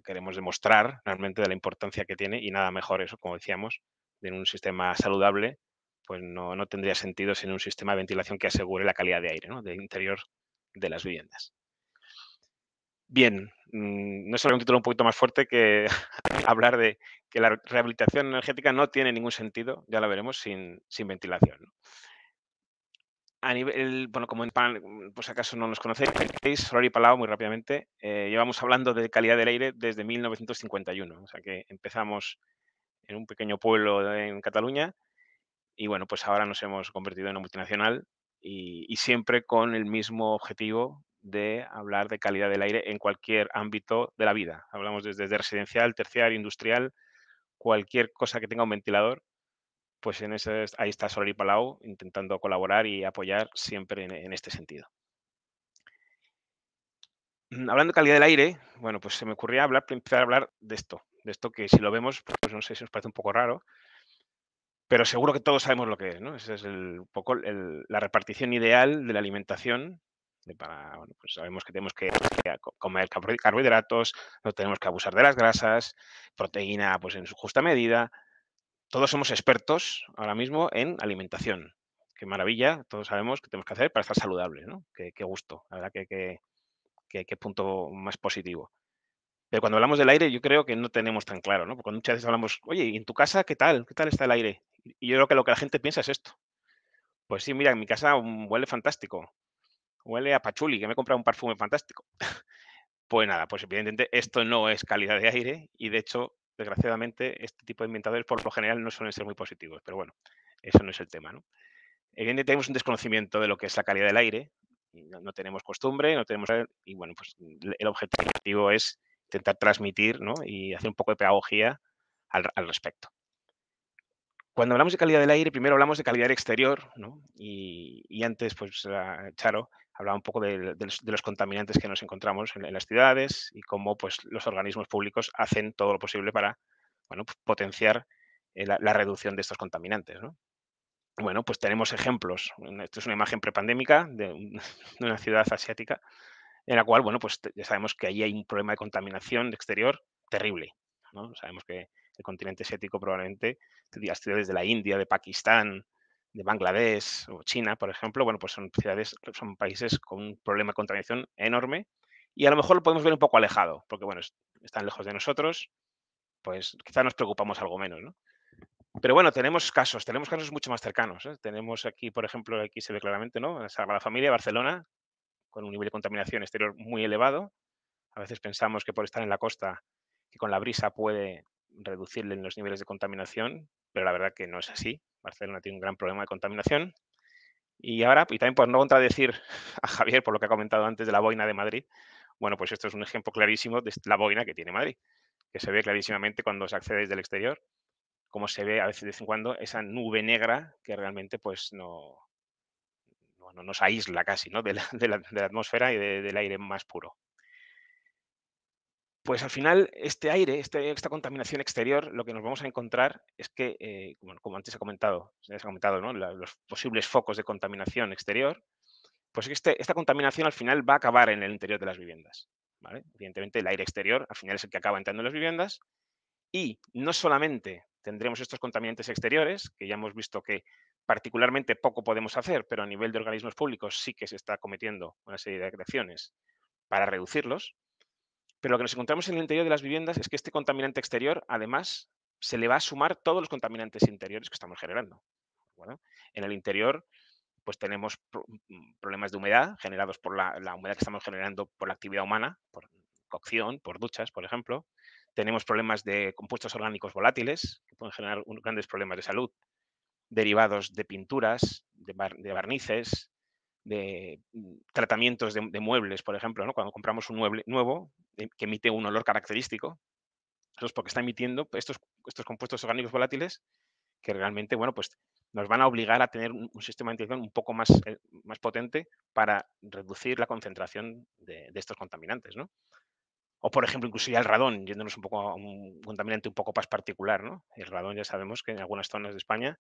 Speaker 5: queremos demostrar realmente de la importancia que tiene y nada mejor eso, como decíamos, en un sistema saludable, pues no tendría sentido sin un sistema de ventilación que asegure la calidad de aire, ¿no? Del interior de las viviendas. Bien, no es un título un poquito más fuerte que hablar de que la rehabilitación energética no tiene ningún sentido, ya lo veremos, sin ventilación, ¿no? A nivel, bueno, como en por si acaso no nos conocéis, Soler y Palau, muy rápidamente, llevamos hablando de calidad del aire desde 1951, o sea que empezamos en un pequeño pueblo en Cataluña y bueno, pues ahora nos hemos convertido en una multinacional y siempre con el mismo objetivo de hablar de calidad del aire en cualquier ámbito de la vida. Hablamos desde residencial, terciario, industrial, cualquier cosa que tenga un ventilador, pues ahí está Soler y Palau intentando colaborar y apoyar siempre en este sentido. Hablando de calidad del aire, bueno, pues se me ocurría empezar a hablar de esto que si lo vemos, pues no sé si os parece un poco raro, pero seguro que todos sabemos lo que es, ¿no? Esa es un poco la repartición ideal de la alimentación. Bueno, pues sabemos que tenemos que comer carbohidratos, no tenemos que abusar de las grasas, proteína pues en su justa medida. Todos somos expertos ahora mismo en alimentación. Qué maravilla, todos sabemos qué tenemos que hacer para estar saludables, ¿no? Qué gusto, la verdad qué punto más positivo. Pero cuando hablamos del aire, yo creo que no tenemos tan claro, ¿no? Porque muchas veces hablamos, oye, ¿y en tu casa qué tal? ¿Qué tal está el aire? Y yo creo que lo que la gente piensa es esto. Pues sí, mira, en mi casa huele fantástico. Huele a pachuli, que me he comprado un perfume fantástico. Pues nada, pues evidentemente esto no es calidad de aire y de hecho, desgraciadamente, este tipo de ambientadores por lo general no suelen ser muy positivos. Pero bueno, eso no es el tema, ¿no? Evidentemente tenemos un desconocimiento de lo que es la calidad del aire. Y no tenemos costumbre, no tenemos... Y bueno, pues el objetivo es intentar transmitir, ¿no? Y hacer un poco de pedagogía al respecto. Cuando hablamos de calidad del aire, primero hablamos de calidad exterior, ¿no? Y antes, pues Charo hablaba un poco de los contaminantes que nos encontramos en las ciudades y cómo pues, los organismos públicos hacen todo lo posible para bueno, pues, potenciar la reducción de estos contaminantes, ¿no? Bueno, pues tenemos ejemplos. Esto es una imagen prepandémica de una ciudad asiática en la cual, bueno, pues ya sabemos que allí hay un problema de contaminación exterior terrible, ¿no? Sabemos que el continente asiático probablemente, las ciudades de la India, de Pakistán, de Bangladesh o China, por ejemplo, bueno, pues son ciudades, son países con un problema de contaminación enorme y a lo mejor lo podemos ver un poco alejado, porque bueno, están lejos de nosotros, pues quizás nos preocupamos algo menos, ¿no? Pero bueno, tenemos casos mucho más cercanos, ¿eh? Tenemos aquí, por ejemplo, aquí se ve claramente, ¿no? La Sagrada Familia, Barcelona, con un nivel de contaminación exterior muy elevado. A veces pensamos que por estar en la costa, que con la brisa puede reducirle los niveles de contaminación, pero la verdad que no es así. Barcelona tiene un gran problema de contaminación. Y ahora, y también por no contradecir a Javier por lo que ha comentado antes de la boina de Madrid, bueno, pues esto es un ejemplo clarísimo de la boina que tiene Madrid, que se ve clarísimamente cuando se accede desde el exterior, como se ve a veces de vez en cuando esa nube negra que realmente pues no nos aísla casi, ¿no? De la atmósfera y del aire más puro. Pues al final, este aire, esta contaminación exterior, lo que nos vamos a encontrar es que, bueno, como antes se ha comentado, ¿no? Los posibles focos de contaminación exterior, pues es que esta contaminación al final va a acabar en el interior de las viviendas, ¿vale? Evidentemente, el aire exterior al final es el que acaba entrando en las viviendas y no solamente tendremos estos contaminantes exteriores, que ya hemos visto que particularmente poco podemos hacer, pero a nivel de organismos públicos sí que se está cometiendo una serie de acciones para reducirlos, pero lo que nos encontramos en el interior de las viviendas es que este contaminante exterior, además, se le va a sumar todos los contaminantes interiores que estamos generando. ¿De acuerdo? En el interior, pues tenemos problemas de humedad generados por la humedad que estamos generando por la actividad humana, por cocción, por duchas, por ejemplo. Tenemos problemas de compuestos orgánicos volátiles, que pueden generar grandes problemas de salud, derivados de pinturas, de barnices, de tratamientos de muebles, por ejemplo, ¿no? Cuando compramos un mueble nuevo que emite un olor característico, eso es porque está emitiendo estos compuestos orgánicos volátiles que realmente, bueno, pues nos van a obligar a tener un sistema de ventilación un poco más potente para reducir la concentración de estos contaminantes, ¿no? O, por ejemplo, incluso ya el radón, yéndonos un poco a un contaminante un poco más particular, ¿no? El radón ya sabemos que en algunas zonas de España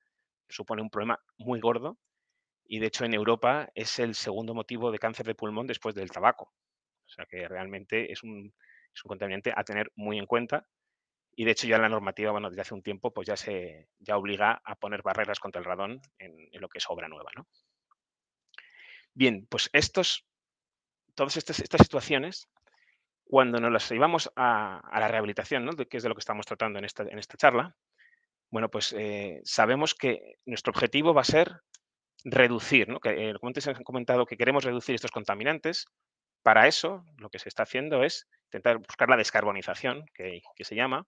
Speaker 5: supone un problema muy gordo y, de hecho, en Europa es el segundo motivo de cáncer de pulmón después del tabaco. O sea que realmente es un contaminante a tener muy en cuenta y, de hecho, ya la normativa, bueno, desde hace un tiempo, pues ya obliga a poner barreras contra el radón en lo que es obra nueva, ¿no? Bien, pues todas estas situaciones, cuando nos las llevamos a la rehabilitación, ¿no? Que es de lo que estamos tratando en esta charla, bueno, pues sabemos que nuestro objetivo va a ser reducir, ¿no? Como antes han comentado que queremos reducir estos contaminantes. Para eso, lo que se está haciendo es intentar buscar la descarbonización, que se llama,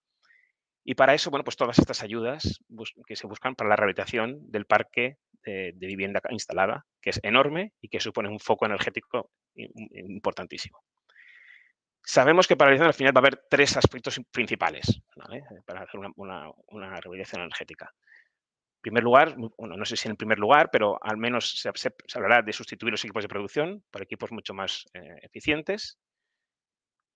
Speaker 5: y para eso, bueno, pues todas estas ayudas que se buscan para la rehabilitación del parque de vivienda instalada, que es enorme y que supone un foco energético importantísimo. Sabemos que para realizar al final va a haber tres aspectos principales, ¿vale? Para hacer una rehabilitación energética. En primer lugar, bueno, no sé si en primer lugar, pero al menos se hablará de sustituir los equipos de producción por equipos mucho más eficientes.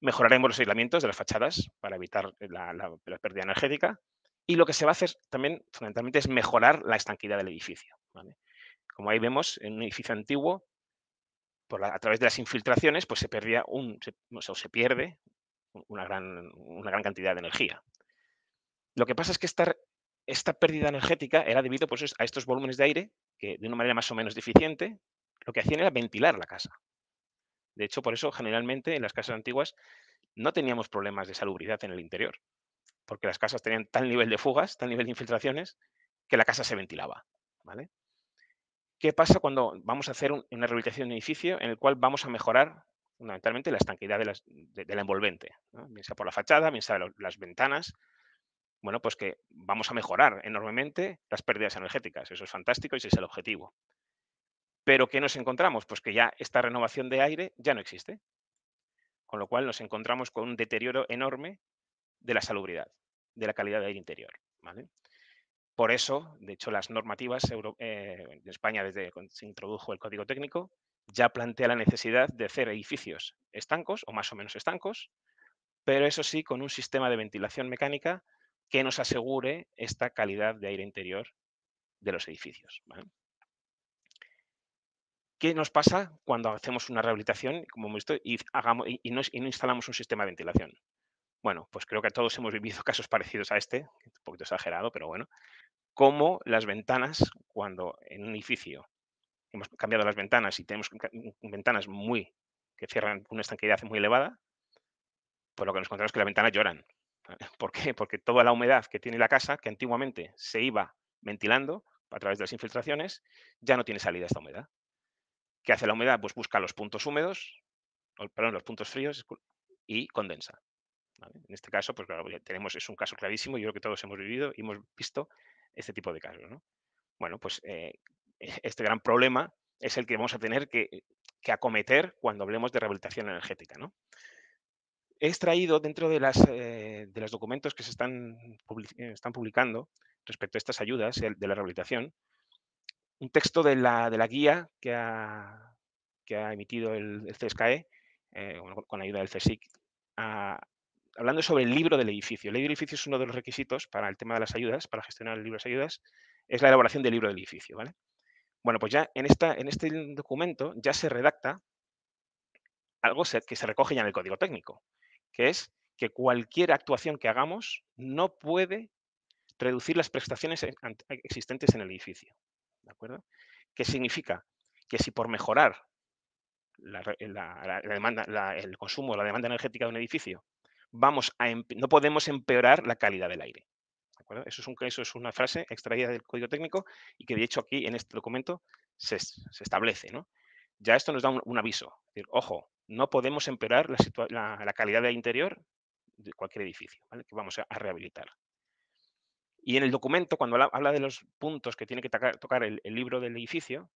Speaker 5: Mejoraremos los aislamientos de las fachadas para evitar la pérdida energética. Y lo que se va a hacer también, fundamentalmente, es mejorar la estanquidad del edificio, ¿vale? Como ahí vemos, en un edificio antiguo, a través de las infiltraciones, pues se pierde una gran cantidad de energía. Lo que pasa es que esta pérdida energética era debido, pues, a estos volúmenes de aire que, de una manera más o menos deficiente, lo que hacían era ventilar la casa. De hecho, por eso, generalmente, en las casas antiguas no teníamos problemas de salubridad en el interior, porque las casas tenían tal nivel de fugas, tal nivel de infiltraciones, que la casa se ventilaba, ¿vale? ¿Qué pasa cuando vamos a hacer una rehabilitación de un edificio en el cual vamos a mejorar fundamentalmente la estanquidad de la envolvente, ¿no? Bien sea por la fachada, bien sea las ventanas? Bueno, pues que vamos a mejorar enormemente las pérdidas energéticas. Eso es fantástico y ese es el objetivo. Pero ¿qué nos encontramos? Pues que ya esta renovación de aire ya no existe. Con lo cual nos encontramos con un deterioro enorme de la salubridad, de la calidad de aire interior, ¿vale? Por eso, de hecho, las normativas de España, desde cuando se introdujo el Código Técnico, ya plantea la necesidad de hacer edificios estancos o más o menos estancos, pero eso sí, con un sistema de ventilación mecánica que nos asegure esta calidad de aire interior de los edificios, ¿vale? ¿Qué nos pasa cuando hacemos una rehabilitación, como hemos visto, y no instalamos un sistema de ventilación? Bueno, pues creo que todos hemos vivido casos parecidos a este, un poquito exagerado, pero bueno, como las ventanas, cuando en un edificio hemos cambiado las ventanas y tenemos ventanas que cierran con una estanqueidad muy elevada, pues lo que nos encontramos es que las ventanas lloran. ¿Por qué? Porque toda la humedad que tiene la casa, que antiguamente se iba ventilando a través de las infiltraciones, ya no tiene salida esta humedad. ¿Qué hace la humedad? Pues busca los puntos húmedos, perdón, los puntos fríos y condensa. ¿Vale? En este caso, pues claro, es un caso clarísimo, yo creo que todos hemos vivido y hemos visto este tipo de casos, ¿no? Bueno, pues este gran problema es el que vamos a tener que acometer cuando hablemos de rehabilitación energética, ¿no? He extraído dentro de los documentos que están publicando respecto a estas ayudas de la rehabilitación, un texto de la guía que ha emitido el CSKE, bueno, con ayuda del CSIC, hablando sobre el libro del edificio. El libro del edificio es uno de los requisitos para el tema de las ayudas, para gestionar el libro de las ayudas, es la elaboración del libro del edificio, ¿vale? Bueno, pues ya en este documento ya se redacta algo que se recoge ya en el código técnico, que es que cualquier actuación que hagamos no puede reducir las prestaciones existentes en el edificio. ¿De acuerdo? ¿Qué significa? Que si por mejorar la demanda, el consumo, la demanda energética de un edificio, no podemos empeorar la calidad del aire. ¿De acuerdo? Eso es una frase extraída del código técnico y que de hecho aquí en este documento se establece, ¿no? Ya esto nos da un aviso. Es decir, ojo, no podemos empeorar la calidad del interior de cualquier edificio, ¿vale? Que vamos a rehabilitar. Y en el documento, cuando habla de los puntos que tiene que tocar el libro del edificio,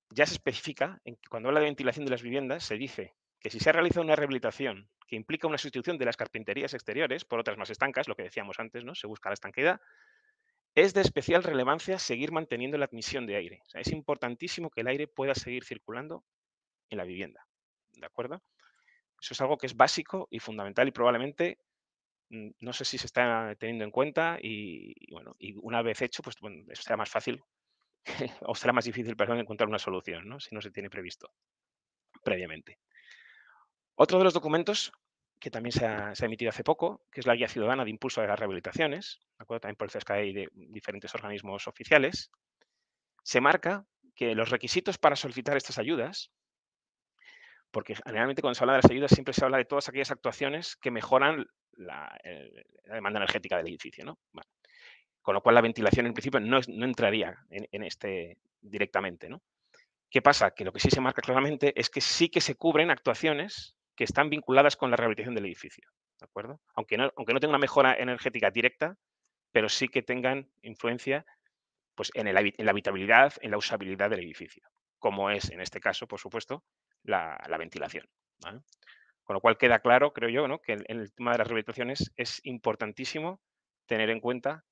Speaker 5: ya se especifica, cuando habla de ventilación de las viviendas, se dice que si se ha realizado una rehabilitación que implica una sustitución de las carpinterías exteriores por otras más estancas, lo que decíamos antes, ¿no? Se busca la estanqueidad, es de especial relevancia seguir manteniendo la admisión de aire. O sea, es importantísimo que el aire pueda seguir circulando en la vivienda. ¿De acuerdo? Eso es algo que es básico y fundamental y probablemente no sé si se está teniendo en cuenta y bueno, y una vez hecho, pues bueno, será más fácil o será más difícil, perdón, encontrar una solución, ¿no? Si no se tiene previsto previamente. Otro de los documentos que también se ha emitido hace poco, que es la Guía Ciudadana de Impulso de las Rehabilitaciones, ¿de acuerdo? También por el CSKE y de diferentes organismos oficiales, se marca que los requisitos para solicitar estas ayudas, porque generalmente cuando se habla de las ayudas siempre se habla de todas aquellas actuaciones que mejoran la demanda energética del edificio, ¿no? Vale. Con lo cual la ventilación en principio no entraría en este directamente, ¿no? ¿Qué pasa? Que lo que sí se marca claramente es que sí que se cubren actuaciones que están vinculadas con la rehabilitación del edificio, ¿de acuerdo? Aunque no tenga una mejora energética directa, pero sí que tengan influencia pues, en la habitabilidad, en la usabilidad del edificio, como es en este caso, por supuesto, la ventilación, ¿vale? Con lo cual queda claro, creo yo, ¿no? Que en el tema de las rehabilitaciones es importantísimo tener en cuenta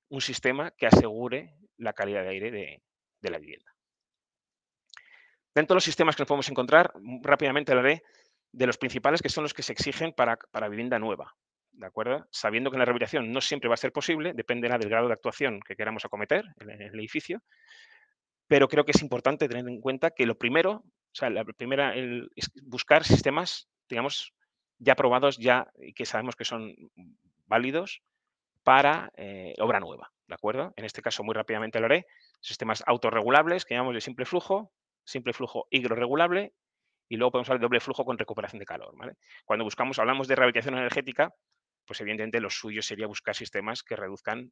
Speaker 5: un sistema que asegure la calidad de aire de la vivienda. Dentro de los sistemas que nos podemos encontrar, rápidamente hablaré de los principales, que son los que se exigen para vivienda nueva, ¿de acuerdo? Sabiendo que en la rehabilitación no siempre va a ser posible, dependerá del grado de actuación que queramos acometer en el edificio, pero creo que es importante tener en cuenta que lo primero, o sea, la primera es buscar sistemas, digamos, ya probados ya y que sabemos que son válidos para obra nueva, ¿de acuerdo? En este caso, muy rápidamente hablaré, sistemas autorregulables, que llamamos de simple flujo higrorregulable, y luego podemos hablar de doble flujo con recuperación de calor, ¿vale? Cuando hablamos de rehabilitación energética, pues evidentemente lo suyo sería buscar sistemas que reduzcan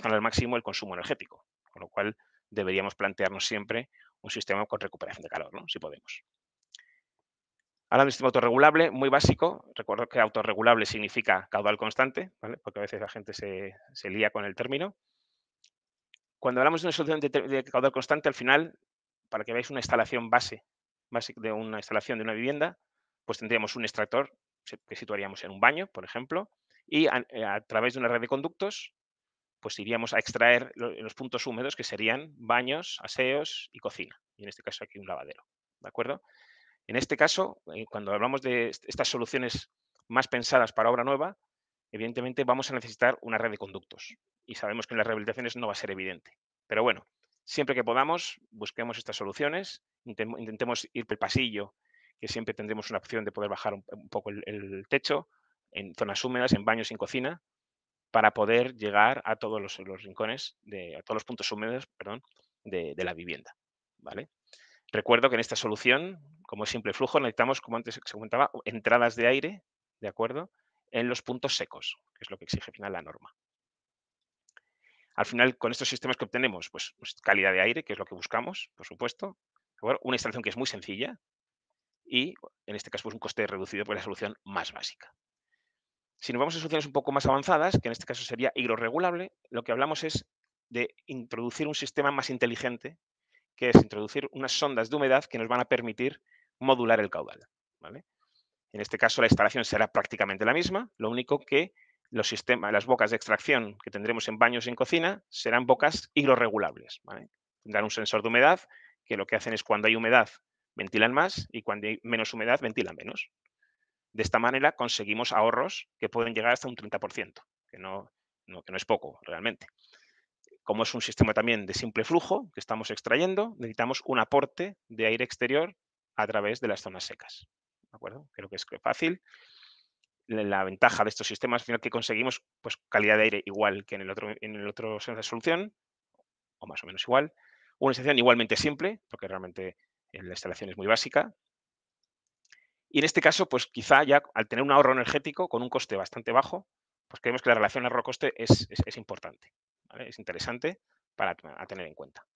Speaker 5: al máximo el consumo energético, con lo cual deberíamos plantearnos siempre un sistema con recuperación de calor, ¿no? Si podemos. Hablando de sistema autorregulable, muy básico, recuerdo que autorregulable significa caudal constante, ¿vale? Porque a veces la gente se lía con el término. Cuando hablamos de una solución de caudal constante, al final, para que veáis una instalación base de una instalación de una vivienda, pues tendríamos un extractor que situaríamos en un baño, por ejemplo, y a través de una red de conductos, pues iríamos a extraer los puntos húmedos que serían baños, aseos y cocina. Y en este caso aquí un lavadero, ¿de acuerdo? En este caso, cuando hablamos de estas soluciones más pensadas para obra nueva, evidentemente vamos a necesitar una red de conductos. Y sabemos que en las rehabilitaciones no va a ser evidente. Pero bueno, siempre que podamos, busquemos estas soluciones, intentemos ir por el pasillo que siempre tendremos una opción de poder bajar un poco el techo en zonas húmedas, en baños y en cocina, para poder llegar a todos los rincones, a todos los puntos húmedos, perdón, de la vivienda, ¿vale? Recuerdo que en esta solución, como es simple flujo, necesitamos, como antes se comentaba, entradas de aire, ¿de acuerdo?, en los puntos secos, que es lo que exige al final la norma. Al final, con estos sistemas que obtenemos, pues calidad de aire, que es lo que buscamos, por supuesto, ¿de acuerdo? Una instalación que es muy sencilla y, en este caso, pues un coste reducido por la solución más básica. Si nos vamos a soluciones un poco más avanzadas, que en este caso sería hidrorregulable, lo que hablamos es de introducir un sistema más inteligente, que es introducir unas sondas de humedad que nos van a permitir modular el caudal, ¿vale? En este caso, la instalación será prácticamente la misma, lo único que los sistemas, las bocas de extracción que tendremos en baños y en cocina serán bocas hidrorregulables, ¿vale? Tendrán un sensor de humedad que lo que hacen es cuando hay humedad ventilan más y cuando hay menos humedad ventilan menos. De esta manera conseguimos ahorros que pueden llegar hasta un 30%, que no es poco realmente. Como es un sistema también de simple flujo que estamos extrayendo, necesitamos un aporte de aire exterior a través de las zonas secas. ¿De acuerdo? Creo que es fácil. La ventaja de estos sistemas al final que conseguimos pues calidad de aire igual que en el otro solución, o más o menos igual. Una instalación igualmente simple, porque realmente la instalación es muy básica. Y en este caso, pues quizá ya al tener un ahorro energético con un coste bastante bajo, pues creemos que la relación ahorro-coste es importante, ¿vale? Es interesante para tener en cuenta.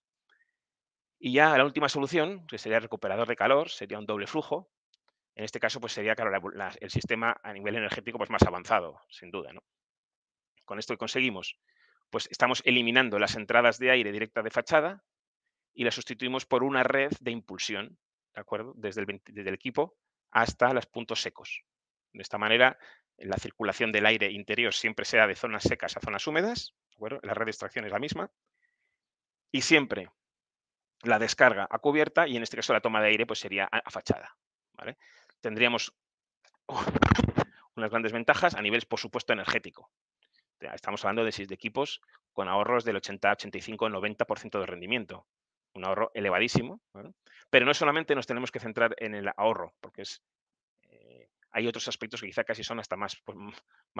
Speaker 5: Y ya la última solución, que sería el recuperador de calor, sería un doble flujo. En este caso, pues sería, claro, el sistema a nivel energético pues más avanzado, sin duda, ¿no? Con esto que conseguimos, pues estamos eliminando las entradas de aire directa de fachada y las sustituimos por una red de impulsión, ¿de acuerdo? Desde el equipo hasta los puntos secos. De esta manera, la circulación del aire interior siempre será de zonas secas a zonas húmedas, ¿de acuerdo? La red de extracción es la misma. Y siempre la descarga a cubierta y en este caso la toma de aire pues sería a fachada, ¿vale? Tendríamos unas grandes ventajas a nivel, por supuesto, energético. Estamos hablando de equipos con ahorros del 80, 85, 90% de rendimiento. Un ahorro elevadísimo, ¿vale? Pero no solamente nos tenemos que centrar en el ahorro, porque hay otros aspectos que quizá casi son hasta más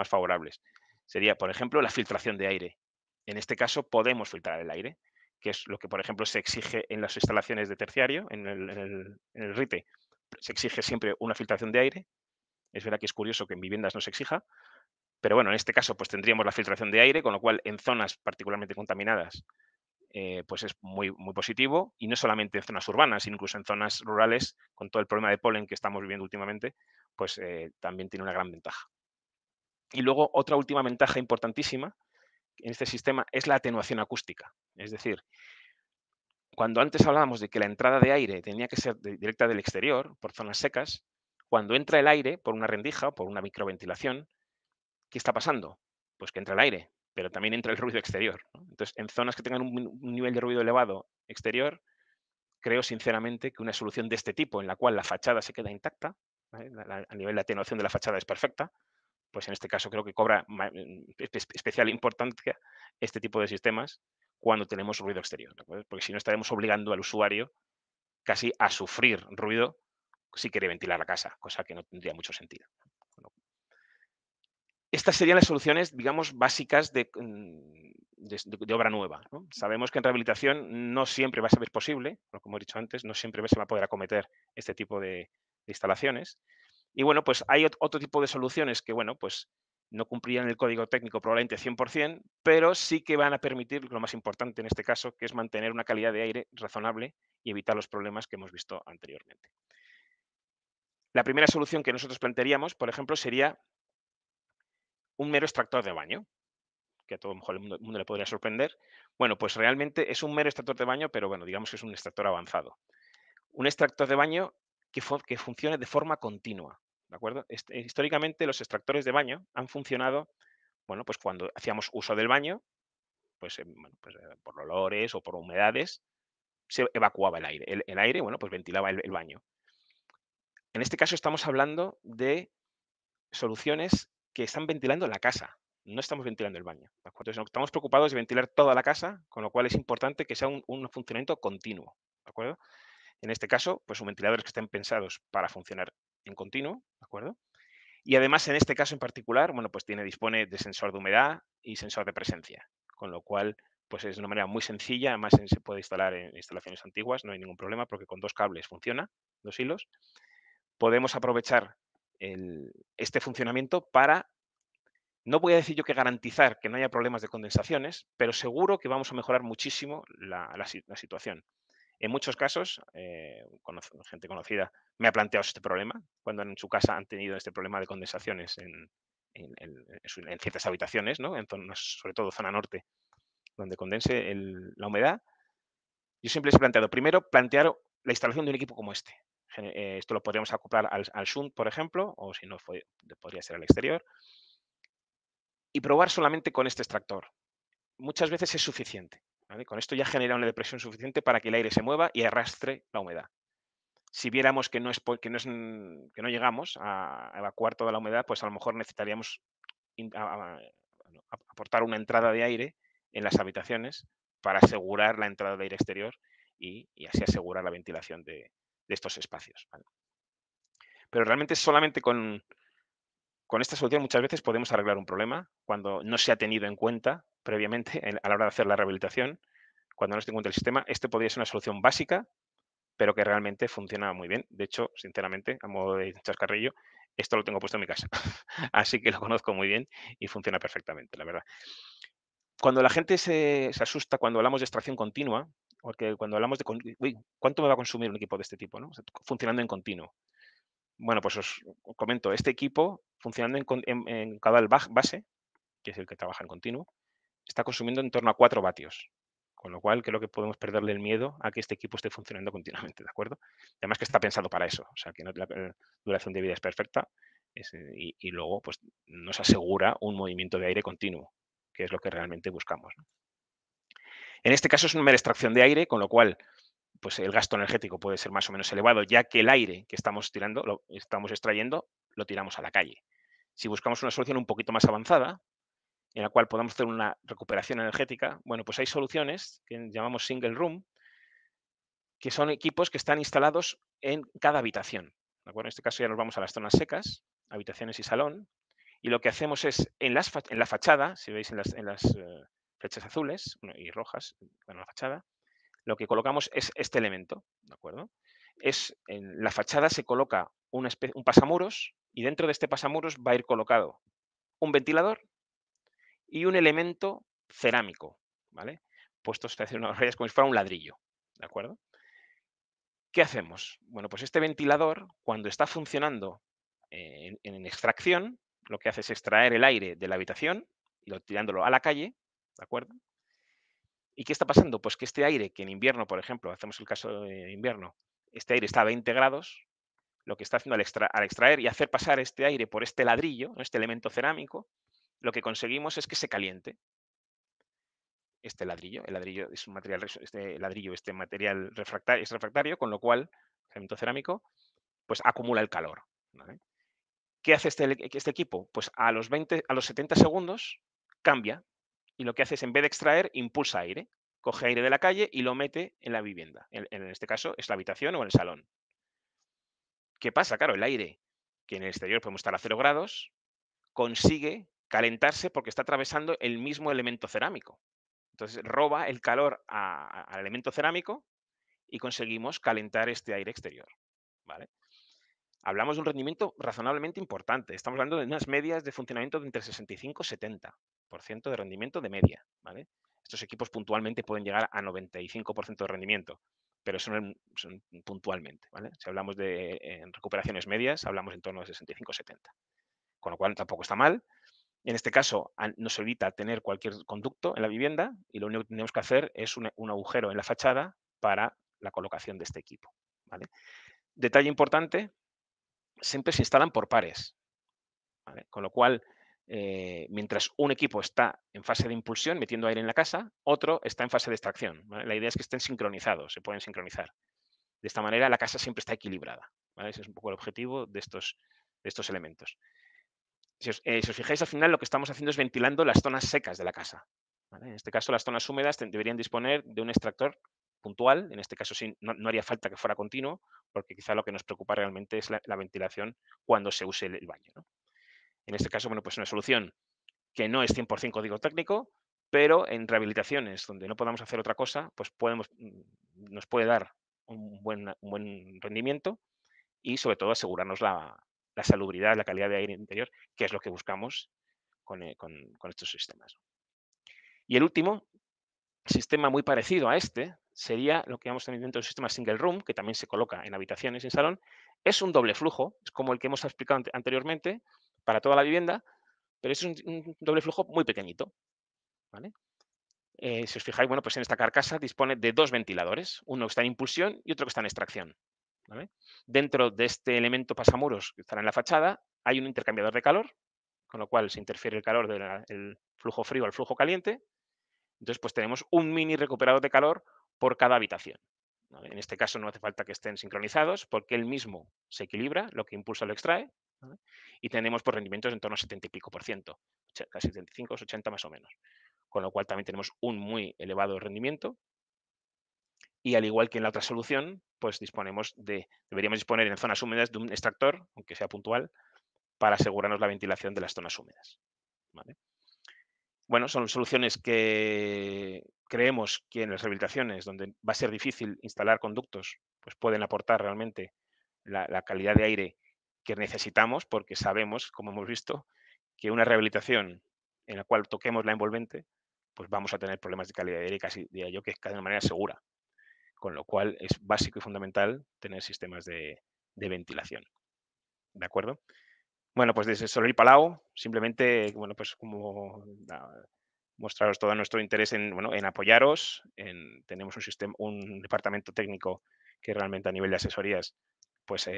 Speaker 5: favorables. Sería, por ejemplo, la filtración de aire. En este caso podemos filtrar el aire, que es lo que, por ejemplo, se exige en las instalaciones de terciario, en el RITE. Se exige siempre una filtración de aire. Es verdad que es curioso que en viviendas no se exija, pero bueno, en este caso pues tendríamos la filtración de aire, con lo cual en zonas particularmente contaminadas pues es muy, muy positivo, y no solamente en zonas urbanas, sino incluso en zonas rurales, con todo el problema de polen que estamos viviendo últimamente, pues también tiene una gran ventaja. Y luego otra última ventaja importantísima en este sistema es la atenuación acústica. Es decir, cuando antes hablábamos de que la entrada de aire tenía que ser directa del exterior, por zonas secas, cuando entra el aire por una rendija, por una microventilación, ¿qué está pasando? Pues que entra el aire, pero también entra el ruido exterior, ¿no? Entonces, en zonas que tengan un nivel de ruido elevado exterior, creo sinceramente que una solución de este tipo, en la cual la fachada se queda intacta, ¿vale? A nivel de atenuación de la fachada es perfecta, pues en este caso creo que cobra especial importancia este tipo de sistemas cuando tenemos ruido exterior, ¿de acuerdo? Porque si no estaremos obligando al usuario casi a sufrir ruido si quiere ventilar la casa, cosa que no tendría mucho sentido. Estas serían las soluciones, digamos, básicas de obra nueva, ¿no? Sabemos que en rehabilitación no siempre va a ser posible, como he dicho antes, no siempre se va a poder acometer este tipo de instalaciones. Y bueno, pues hay otro tipo de soluciones que, bueno, pues no cumplirían el código técnico probablemente 100%, pero sí que van a permitir lo más importante en este caso, que es mantener una calidad de aire razonable y evitar los problemas que hemos visto anteriormente. La primera solución que nosotros plantearíamos, por ejemplo, sería un mero extractor de baño, que a todo el mundo le podría sorprender. Bueno, pues realmente es un mero extractor de baño, pero bueno, digamos que es un extractor avanzado. Un extractor de baño que funcione de forma continua, ¿de acuerdo? Históricamente los extractores de baño han funcionado, bueno, pues cuando hacíamos uso del baño, pues, por olores o por humedades, se evacuaba el aire. El aire, bueno, pues ventilaba el baño. En este caso estamos hablando de soluciones que están ventilando la casa. No estamos ventilando el baño, ¿de acuerdo? Estamos preocupados de ventilar toda la casa, con lo cual es importante que sea un funcionamiento continuo, ¿de acuerdo? En este caso, pues son ventiladores que estén pensados para funcionar en continuo, ¿de acuerdo? Y además, en este caso en particular, bueno, pues dispone de sensor de humedad y sensor de presencia, con lo cual, pues es de una manera muy sencilla, además se puede instalar en instalaciones antiguas, no hay ningún problema porque con 2 cables funciona, 2 hilos. Podemos aprovechar este funcionamiento para, no voy a decir yo que garantizar que no haya problemas de condensaciones, pero seguro que vamos a mejorar muchísimo la situación. En muchos casos, gente conocida me ha planteado este problema, cuando en su casa han tenido este problema de condensaciones en ciertas habitaciones, ¿no? En zonas, sobre todo zona norte, donde condense la humedad. Yo siempre les he planteado, primero, plantear la instalación de un equipo como este. Esto lo podríamos acoplar al shunt, por ejemplo, o si no, podría ser al exterior. Y probar solamente con este extractor. Muchas veces es suficiente, ¿vale? Con esto ya genera una depresión suficiente para que el aire se mueva y arrastre la humedad. Si viéramos que no llegamos a evacuar toda la humedad, pues a lo mejor necesitaríamos aportar una entrada de aire en las habitaciones para asegurar la entrada de aire exterior y así asegurar la ventilación de estos espacios, ¿vale? Pero realmente solamente con esta solución muchas veces podemos arreglar un problema cuando no se ha tenido en cuenta previamente a la hora de hacer la rehabilitación. Cuando no se tiene en cuenta el sistema, este podría ser una solución básica, pero que realmente funciona muy bien. De hecho, sinceramente, a modo de chascarrillo, esto lo tengo puesto en mi casa. Así que lo conozco muy bien y funciona perfectamente, la verdad. Cuando la gente se asusta cuando hablamos de extracción continua, porque cuando hablamos de uy, ¿cuánto me va a consumir un equipo de este tipo, ¿no? O sea, funcionando en continuo. Bueno, pues os comento, este equipo funcionando en caudal base, que es el que trabaja en continuo, está consumiendo en torno a 4 vatios. Con lo cual creo que podemos perderle el miedo a que este equipo esté funcionando continuamente, ¿de acuerdo? Además que está pensado para eso, o sea que la duración de vida es perfecta y luego pues nos asegura un movimiento de aire continuo, que es lo que realmente buscamos, ¿no? En este caso es una mera extracción de aire, con lo cual pues el gasto energético puede ser más o menos elevado, ya que el aire que estamos estamos extrayendo, lo tiramos a la calle. Si buscamos una solución un poquito más avanzada, en la cual podamos hacer una recuperación energética, bueno, pues hay soluciones que llamamos single room, que son equipos que están instalados en cada habitación, ¿de acuerdo? En este caso ya nos vamos a las zonas secas, habitaciones y salón, y lo que hacemos es, en la fachada, si veis en las flechas azules y rojas, en la fachada, lo que colocamos es este elemento, ¿de acuerdo? En la fachada se coloca un pasamuros y dentro de este pasamuros va a ir colocado un ventilador y un elemento cerámico, ¿vale? Puestos a hacer unas rayas como si fuera un ladrillo, ¿de acuerdo? ¿Qué hacemos? Bueno, pues este ventilador, cuando está funcionando en extracción, lo que hace es extraer el aire de la habitación y tirándolo a la calle, ¿de acuerdo? ¿Y qué está pasando? Pues que este aire, que en invierno, por ejemplo, hacemos el caso de invierno, este aire está a 20 grados, lo que está haciendo al extraer y hacer pasar este aire por este ladrillo, este elemento cerámico, lo que conseguimos es que se caliente este ladrillo. El ladrillo es un material, este material es refractario, con lo cual, el elemento cerámico, pues acumula el calor, ¿vale? ¿Qué hace este equipo? Pues a los 70 segundos cambia y lo que hace es, en vez de extraer, impulsa aire. Coge aire de la calle y lo mete en la vivienda. En este caso es la habitación o el salón. ¿Qué pasa? Claro, el aire, que en el exterior podemos estar a 0 grados, consigue calentarse porque está atravesando el mismo elemento cerámico. Entonces roba el calor al elemento cerámico y conseguimos calentar este aire exterior, ¿vale? Hablamos de un rendimiento razonablemente importante. Estamos hablando de unas medias de funcionamiento de entre 65 y 70% de rendimiento de media, ¿vale? Estos equipos puntualmente pueden llegar a 95% de rendimiento, pero son puntualmente, ¿vale? Si hablamos de recuperaciones medias, hablamos en torno de 65-70. Con lo cual tampoco está mal. En este caso, nos evita tener cualquier conducto en la vivienda y lo único que tenemos que hacer es un agujero en la fachada para la colocación de este equipo, ¿vale? Detalle importante, siempre se instalan por pares, ¿vale? Con lo cual, mientras un equipo está en fase de impulsión, metiendo aire en la casa, otro está en fase de extracción, ¿vale? La idea es que estén sincronizados, se pueden sincronizar. De esta manera, la casa siempre está equilibrada, ¿vale? Ese es un poco el objetivo de estos elementos. Si os fijáis, al final lo que estamos haciendo es ventilando las zonas secas de la casa, ¿vale? En este caso, las zonas húmedas deberían disponer de un extractor puntual, en este caso sí, no haría falta que fuera continuo, porque quizá lo que nos preocupa realmente es la ventilación cuando se use el baño, ¿no? En este caso, bueno, pues una solución que no es 100% código técnico, pero en rehabilitaciones donde no podamos hacer otra cosa, pues nos puede dar un buen rendimiento y sobre todo asegurarnos la salubridad, la calidad de aire interior, que es lo que buscamos con estos sistemas. Y el último sistema muy parecido a este sería lo que llamamos también dentro del sistema single room, que también se coloca en habitaciones y en salón. Es un doble flujo, es como el que hemos explicado anteriormente para toda la vivienda, pero es un doble flujo muy pequeñito, ¿vale? Si os fijáis, bueno, pues en esta carcasa dispone de 2 ventiladores, uno que está en impulsión y otro que está en extracción, ¿vale? Dentro de este elemento pasamuros que estará en la fachada hay un intercambiador de calor, con lo cual se interfiere el calor del flujo frío al flujo caliente. Entonces, pues tenemos un mini recuperador de calor por cada habitación, ¿vale? En este caso no hace falta que estén sincronizados porque él mismo se equilibra, lo que impulsa lo extrae, ¿vale? Y tenemos por rendimientos en torno a 70 y pico por ciento, casi 75, 80 más o menos. Con lo cual también tenemos un muy elevado rendimiento. Y al igual que en la otra solución, pues deberíamos disponer en zonas húmedas de un extractor, aunque sea puntual, para asegurarnos la ventilación de las zonas húmedas, ¿vale? Bueno, son soluciones que creemos que en las rehabilitaciones, donde va a ser difícil instalar conductos, pues pueden aportar realmente la calidad de aire que necesitamos, porque sabemos, como hemos visto, que una rehabilitación en la cual toquemos la envolvente, pues vamos a tener problemas de calidad de aire casi, diría yo, que de una manera segura. Con lo cual es básico y fundamental tener sistemas de ventilación. ¿De acuerdo? Bueno, pues desde Solar y Palau, simplemente, bueno, pues como mostraros todo nuestro interés en apoyaros. Tenemos un departamento técnico que realmente a nivel de asesorías pues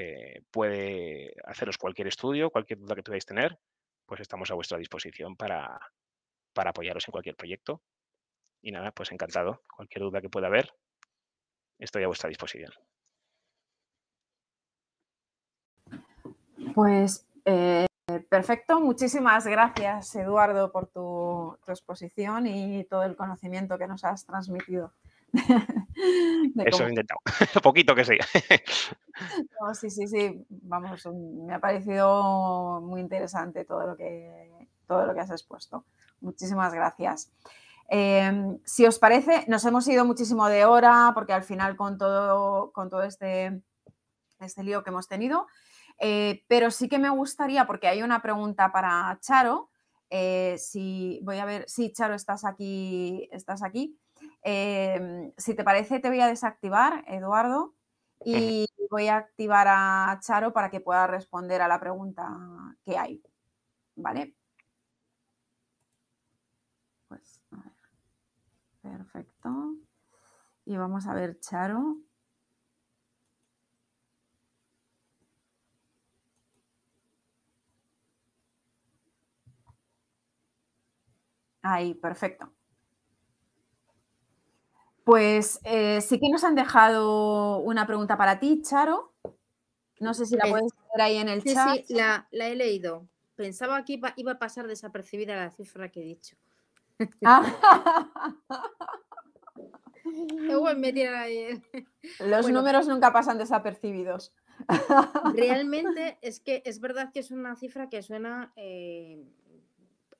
Speaker 5: puede haceros cualquier estudio, cualquier duda que podáis tener, pues estamos a vuestra disposición para apoyaros en cualquier proyecto. Y nada, pues encantado. Cualquier duda que pueda haber, estoy a vuestra disposición.
Speaker 1: Pues perfecto, muchísimas gracias, Eduardo, por tu exposición y todo el conocimiento que nos has transmitido.
Speaker 5: Eso he intentado, poquito que sí.
Speaker 1: No, sí, vamos, me ha parecido muy interesante todo lo que has expuesto. Muchísimas gracias. Si os parece, nos hemos ido muchísimo de hora porque al final con todo este lío que hemos tenido, pero sí que me gustaría, porque hay una pregunta para Charo, voy a ver, sí, Charo, estás aquí. Si te parece, te voy a desactivar, Eduardo, y voy a activar a Charo para que pueda responder a la pregunta que hay, ¿vale? Pues, a ver. Perfecto. Y vamos a ver, Charo. Ahí, perfecto. Pues sí que nos han dejado una pregunta para ti, Charo. No sé si la puedes ver ahí en el chat.
Speaker 3: Sí, la he leído. Pensaba que iba a pasar desapercibida la cifra que he dicho.
Speaker 1: Los números nunca pasan desapercibidos.
Speaker 3: Realmente es que es verdad que es una cifra que suena,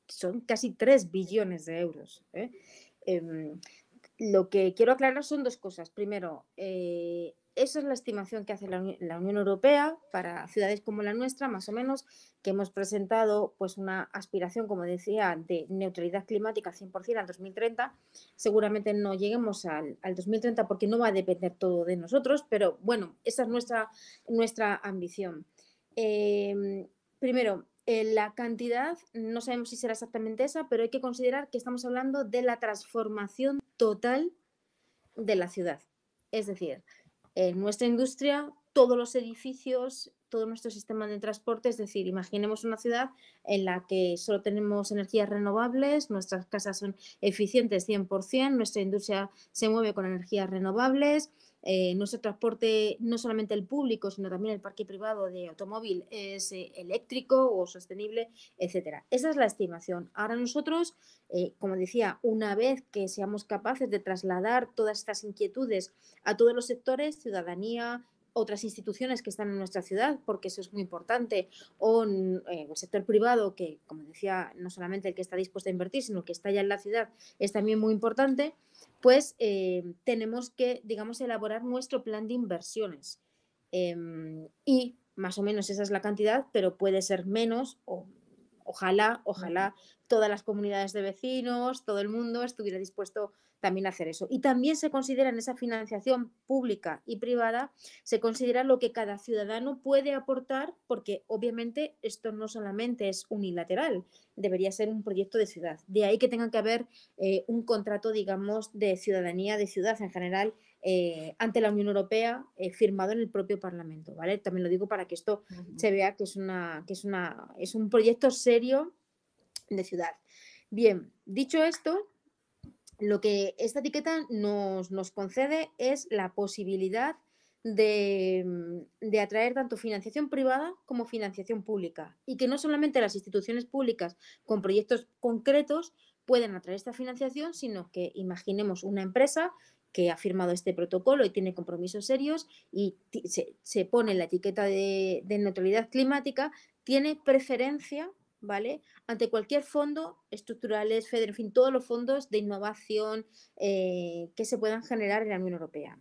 Speaker 3: son casi 3 billones de euros. Lo que quiero aclarar son 2 cosas. Primero, esa es la estimación que hace la Unión Europea para ciudades como la nuestra, más o menos, que hemos presentado pues una aspiración, como decía, de neutralidad climática 100% al 2030. Seguramente no lleguemos al 2030 porque no va a depender todo de nosotros, pero bueno, esa es nuestra ambición. Primero, la cantidad, no sabemos si será exactamente esa, pero hay que considerar que estamos hablando de la transformación total de la ciudad. Es decir, en nuestra industria, todos los edificios, todo nuestro sistema de transporte, es decir, imaginemos una ciudad en la que solo tenemos energías renovables, nuestras casas son eficientes 100%, nuestra industria se mueve con energías renovables, nuestro transporte, no solamente el público, sino también el parque privado de automóvil es eléctrico o sostenible, etcétera. Esa es la estimación. Ahora nosotros, como decía, una vez que seamos capaces de trasladar todas estas inquietudes a todos los sectores, ciudadanía, otras instituciones que están en nuestra ciudad, porque eso es muy importante, o el sector privado, que, como decía, no solamente el que está dispuesto a invertir, sino el que está ya en la ciudad, es también muy importante, pues tenemos que, digamos, elaborar nuestro plan de inversiones. Y más o menos esa es la cantidad, pero puede ser menos o ojalá todas las comunidades de vecinos, todo el mundo estuviera dispuesto también a hacer eso. Y también se considera en esa financiación pública y privada, se considera lo que cada ciudadano puede aportar, porque obviamente esto no solamente es unilateral, debería ser un proyecto de ciudad. De ahí que tenga que haber un contrato, digamos, de ciudadanía, de ciudad en general, ante la Unión Europea, firmado en el propio Parlamento, ¿vale? También lo digo para que esto se vea que es un proyecto serio de ciudad. Bien, dicho esto, lo que esta etiqueta nos concede es la posibilidad de atraer tanto financiación privada como financiación pública, y que no solamente las instituciones públicas con proyectos concretos pueden atraer esta financiación, sino que imaginemos una empresa que ha firmado este protocolo y tiene compromisos serios y se pone la etiqueta de neutralidad climática, tiene preferencia, ¿vale?, ante cualquier fondo estructurales, FEDER, en fin, todos los fondos de innovación que se puedan generar en la Unión Europea.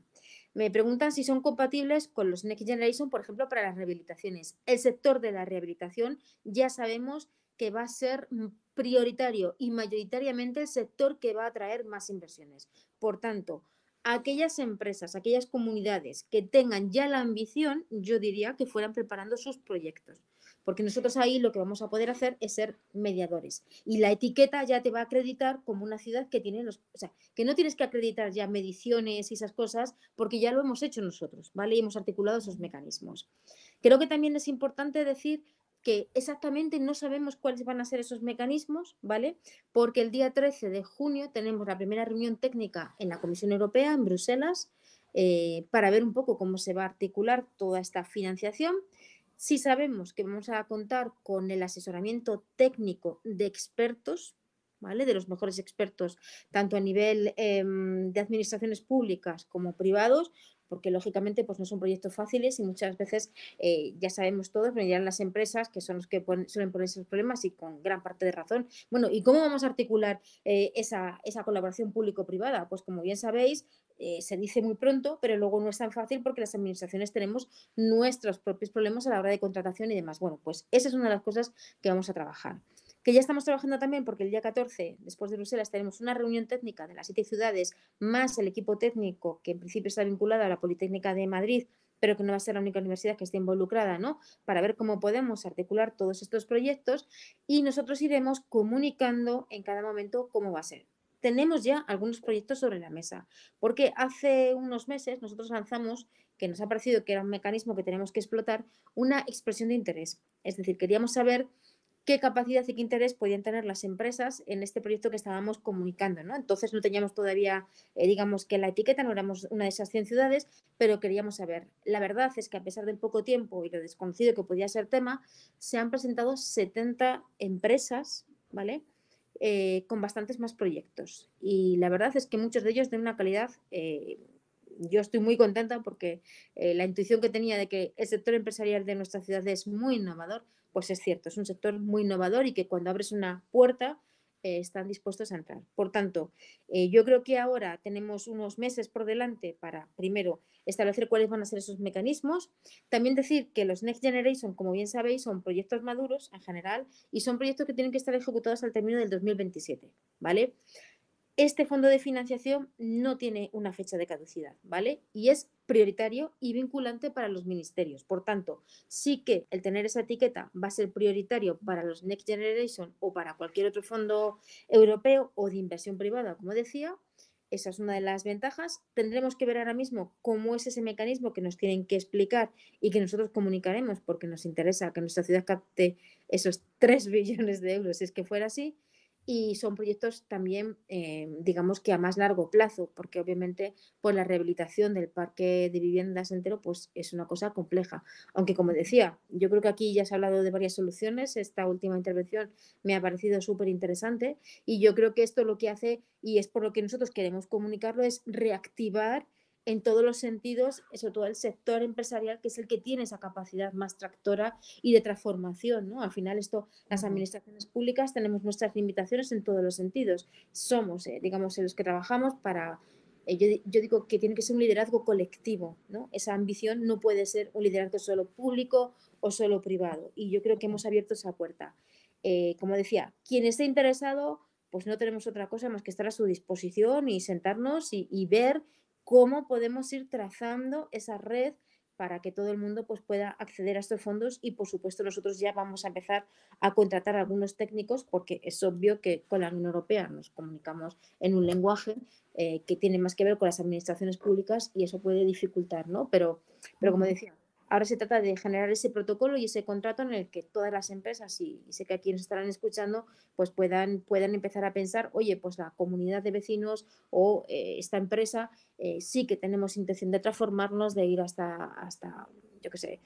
Speaker 3: Me preguntan si son compatibles con los Next Generation, por ejemplo, para las rehabilitaciones. El sector de la rehabilitación ya sabemos que va a ser prioritario y mayoritariamente el sector que va a atraer más inversiones. Por tanto, aquellas empresas, aquellas comunidades que tengan ya la ambición, yo diría que fueran preparando sus proyectos, porque nosotros ahí lo que vamos a poder hacer es ser mediadores. Y la etiqueta ya te va a acreditar como una ciudad que tiene que no tienes que acreditar ya mediciones y esas cosas, porque ya lo hemos hecho nosotros, ¿vale? Y hemos articulado esos mecanismos. Creo que también es importante decir que exactamente no sabemos cuáles van a ser esos mecanismos, ¿vale? Porque el día 13 de junio tenemos la primera reunión técnica en la Comisión Europea, en Bruselas, para ver un poco cómo se va a articular toda esta financiación. Sí sabemos que vamos a contar con el asesoramiento técnico de expertos, ¿vale?, de los mejores expertos, tanto a nivel de administraciones públicas como privados, porque lógicamente pues no son proyectos fáciles y muchas veces ya sabemos todos, vendrán las empresas que son los que suelen poner esos problemas, y con gran parte de razón. Bueno, ¿y cómo vamos a articular esa colaboración público-privada? Pues como bien sabéis, se dice muy pronto, pero luego no es tan fácil porque las administraciones tenemos nuestros propios problemas a la hora de contratación y demás. Bueno, pues esa es una de las cosas que vamos a trabajar. Que ya estamos trabajando también porque el día 14, después de Bruselas, tenemos una reunión técnica de las 7 ciudades, más el equipo técnico, que en principio está vinculado a la Politécnica de Madrid, pero que no va a ser la única universidad que esté involucrada, ¿no?, para ver cómo podemos articular todos estos proyectos, y nosotros iremos comunicando en cada momento cómo va a ser. Tenemos ya algunos proyectos sobre la mesa, porque hace unos meses nosotros lanzamos, que nos ha parecido que era un mecanismo que tenemos que explotar, una expresión de interés. Es decir, queríamos saber qué capacidad y qué interés podían tener las empresas en este proyecto que estábamos comunicando, ¿no? Entonces no teníamos todavía, digamos, que la etiqueta, no éramos una de esas 100 ciudades, pero queríamos saber. La verdad es que a pesar del poco tiempo y lo desconocido que podía ser tema, se han presentado 70 empresas, ¿vale?, con bastantes más proyectos. Y la verdad es que muchos de ellos de una calidad, yo estoy muy contenta porque la intuición que tenía de que el sector empresarial de nuestra ciudad es muy innovador, pues es cierto, es un sector muy innovador y que cuando abres una puerta están dispuestos a entrar. Por tanto, yo creo que ahora tenemos unos meses por delante para, primero, establecer cuáles van a ser esos mecanismos. También decir que los Next Generation, como bien sabéis, son proyectos maduros en general y son proyectos que tienen que estar ejecutados al término del 2027, ¿vale? Este fondo de financiación no tiene una fecha de caducidad, ¿vale? Y es prioritario y vinculante para los ministerios. Por tanto, sí que el tener esa etiqueta va a ser prioritario para los Next Generation o para cualquier otro fondo europeo o de inversión privada, como decía. Esa es una de las ventajas. Tendremos que ver ahora mismo cómo es ese mecanismo que nos tienen que explicar y que nosotros comunicaremos, porque nos interesa que nuestra ciudad capte esos 3 billones de euros, si es que fuera así. y son proyectos también, digamos que a más largo plazo, porque obviamente pues la rehabilitación del parque de viviendas entero pues es una cosa compleja. Aunque como decía, yo creo que aquí ya se ha hablado de varias soluciones, esta última intervención me ha parecido súper interesante y yo creo que esto lo que hace, y es por lo que nosotros queremos comunicarlo, es reactivar en todos los sentidos, sobre todo el sector empresarial, que es el que tiene esa capacidad más tractora y de transformación, ¿no? Al final esto, las administraciones públicas tenemos nuestras limitaciones en todos los sentidos. Somos, digamos, los que trabajamos para... yo digo que tiene que ser un liderazgo colectivo, ¿no? Esa ambición no puede ser un liderazgo solo público o solo privado. Y yo creo que hemos abierto esa puerta. Como decía, quien esté interesado, pues no tenemos otra cosa más que estar a su disposición y sentarnos y ver cómo podemos ir trazando esa red para que todo el mundo pues, pueda acceder a estos fondos y, por supuesto, nosotros ya vamos a empezar a contratar a algunos técnicos porque es obvio que con la Unión Europea nos comunicamos en un lenguaje que tiene más que ver con las administraciones públicas y eso puede dificultar, ¿no? Pero como decía, ahora se trata de generar ese protocolo y ese contrato en el que todas las empresas, y sé que aquí nos estarán escuchando, pues puedan empezar a pensar, oye, pues la comunidad de vecinos o esta empresa sí que tenemos intención de transformarnos, de ir hasta yo qué sé,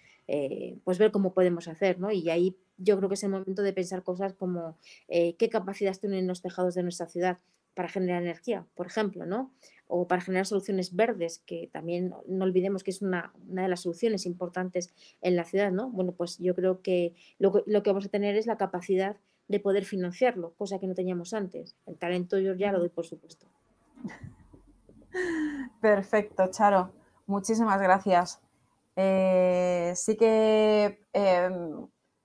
Speaker 3: pues ver cómo podemos hacer, ¿no? Y ahí yo creo que es el momento de pensar cosas como qué capacidad tienen los tejados de nuestra ciudad para generar energía, por ejemplo, ¿no? O para generar soluciones verdes, que también no olvidemos que es una de las soluciones importantes en la ciudad, ¿no? Bueno, pues yo creo que lo que vamos a tener es la capacidad de poder financiarlo, cosa que no teníamos antes. El talento yo ya lo doy, por supuesto.
Speaker 1: Perfecto, Charo. Muchísimas gracias. Sí que,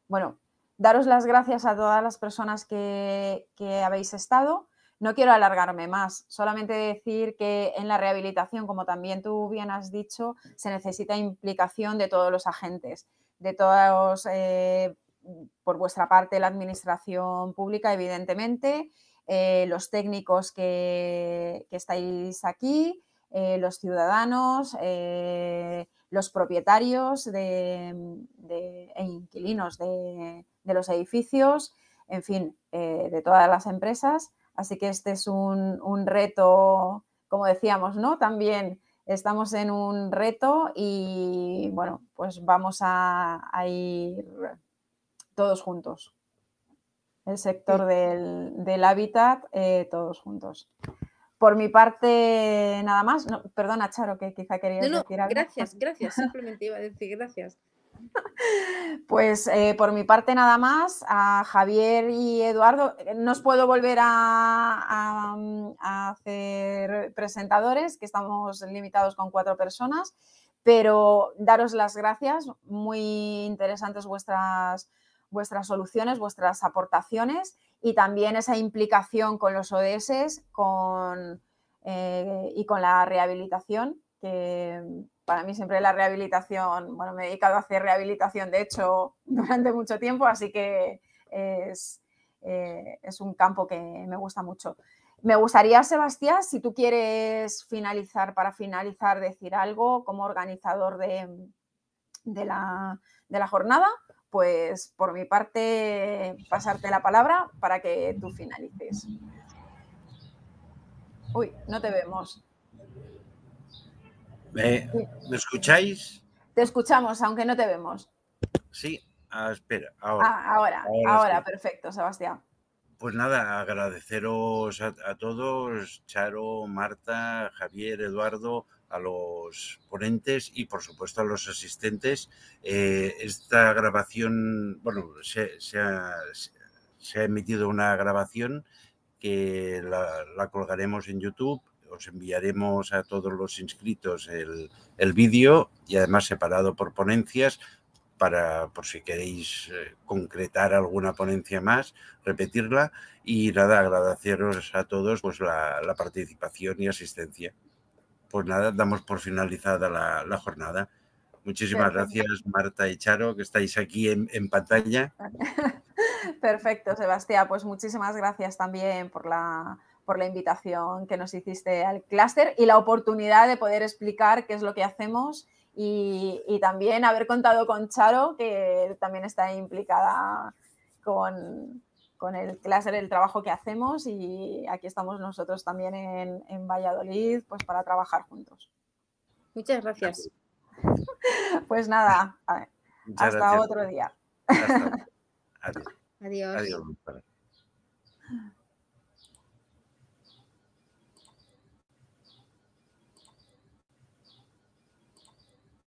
Speaker 1: bueno, daros las gracias a todas las personas que habéis estado. No quiero alargarme más, solamente decir que en la rehabilitación, como también tú bien has dicho, se necesita implicación de todos los agentes, de todos, por vuestra parte, la administración pública, evidentemente, los técnicos que estáis aquí, los ciudadanos, los propietarios e inquilinos de los edificios, en fin, de todas las empresas. Así que este es un reto, como decíamos, ¿no? También estamos en un reto y, bueno, pues vamos a ir todos juntos. El sector del hábitat, todos juntos. Por mi parte, nada más. No, perdona, Charo, que quizá querías decir algo.
Speaker 3: Gracias. Simplemente iba a decir gracias.
Speaker 1: Pues por mi parte nada más, a Javier y Eduardo, no os puedo volver a hacer presentadores, que estamos limitados con 4 personas, pero daros las gracias, muy interesantes vuestras soluciones, vuestras aportaciones y también esa implicación con los ODS y con la rehabilitación, que para mí siempre la rehabilitación, bueno, me he dedicado a hacer rehabilitación, de hecho, durante mucho tiempo, así que es un campo que me gusta mucho. Me gustaría, Sebastián, si tú quieres para finalizar, decir algo como organizador de la jornada, pues por mi parte pasarte la palabra para que tú finalices. Uy, no te vemos.
Speaker 2: ¿Me escucháis?
Speaker 1: Te escuchamos, aunque no te vemos.
Speaker 2: Sí, espera, ahora.
Speaker 1: Ahora,
Speaker 2: sí.
Speaker 1: Perfecto, Sebastián.
Speaker 2: Pues nada, agradeceros a todos, Charo, Marta, Javier, Eduardo, a los ponentes y por supuesto a los asistentes. Esta grabación, bueno, se ha emitido una grabación que la colgaremos en YouTube. Os enviaremos a todos los inscritos el vídeo y además separado por ponencias, por si queréis concretar alguna ponencia más, repetirla y nada, agradeceros a todos pues la participación y asistencia. Pues nada, damos por finalizada la jornada. Muchísimas gracias, Marta y Charo, que estáis aquí en pantalla.
Speaker 1: Perfecto, Sebastián. Pues muchísimas gracias también por la invitación que nos hiciste al clúster y la oportunidad de poder explicar qué es lo que hacemos y también haber contado con Charo, que también está implicada con el clúster, el trabajo que hacemos, y aquí estamos nosotros también en Valladolid pues para trabajar juntos.
Speaker 3: Muchas gracias.
Speaker 1: Pues nada,
Speaker 2: Muchas
Speaker 1: hasta
Speaker 2: gracias.
Speaker 1: otro día.
Speaker 2: Hasta luego. Adiós.
Speaker 3: Adiós.
Speaker 2: Adiós.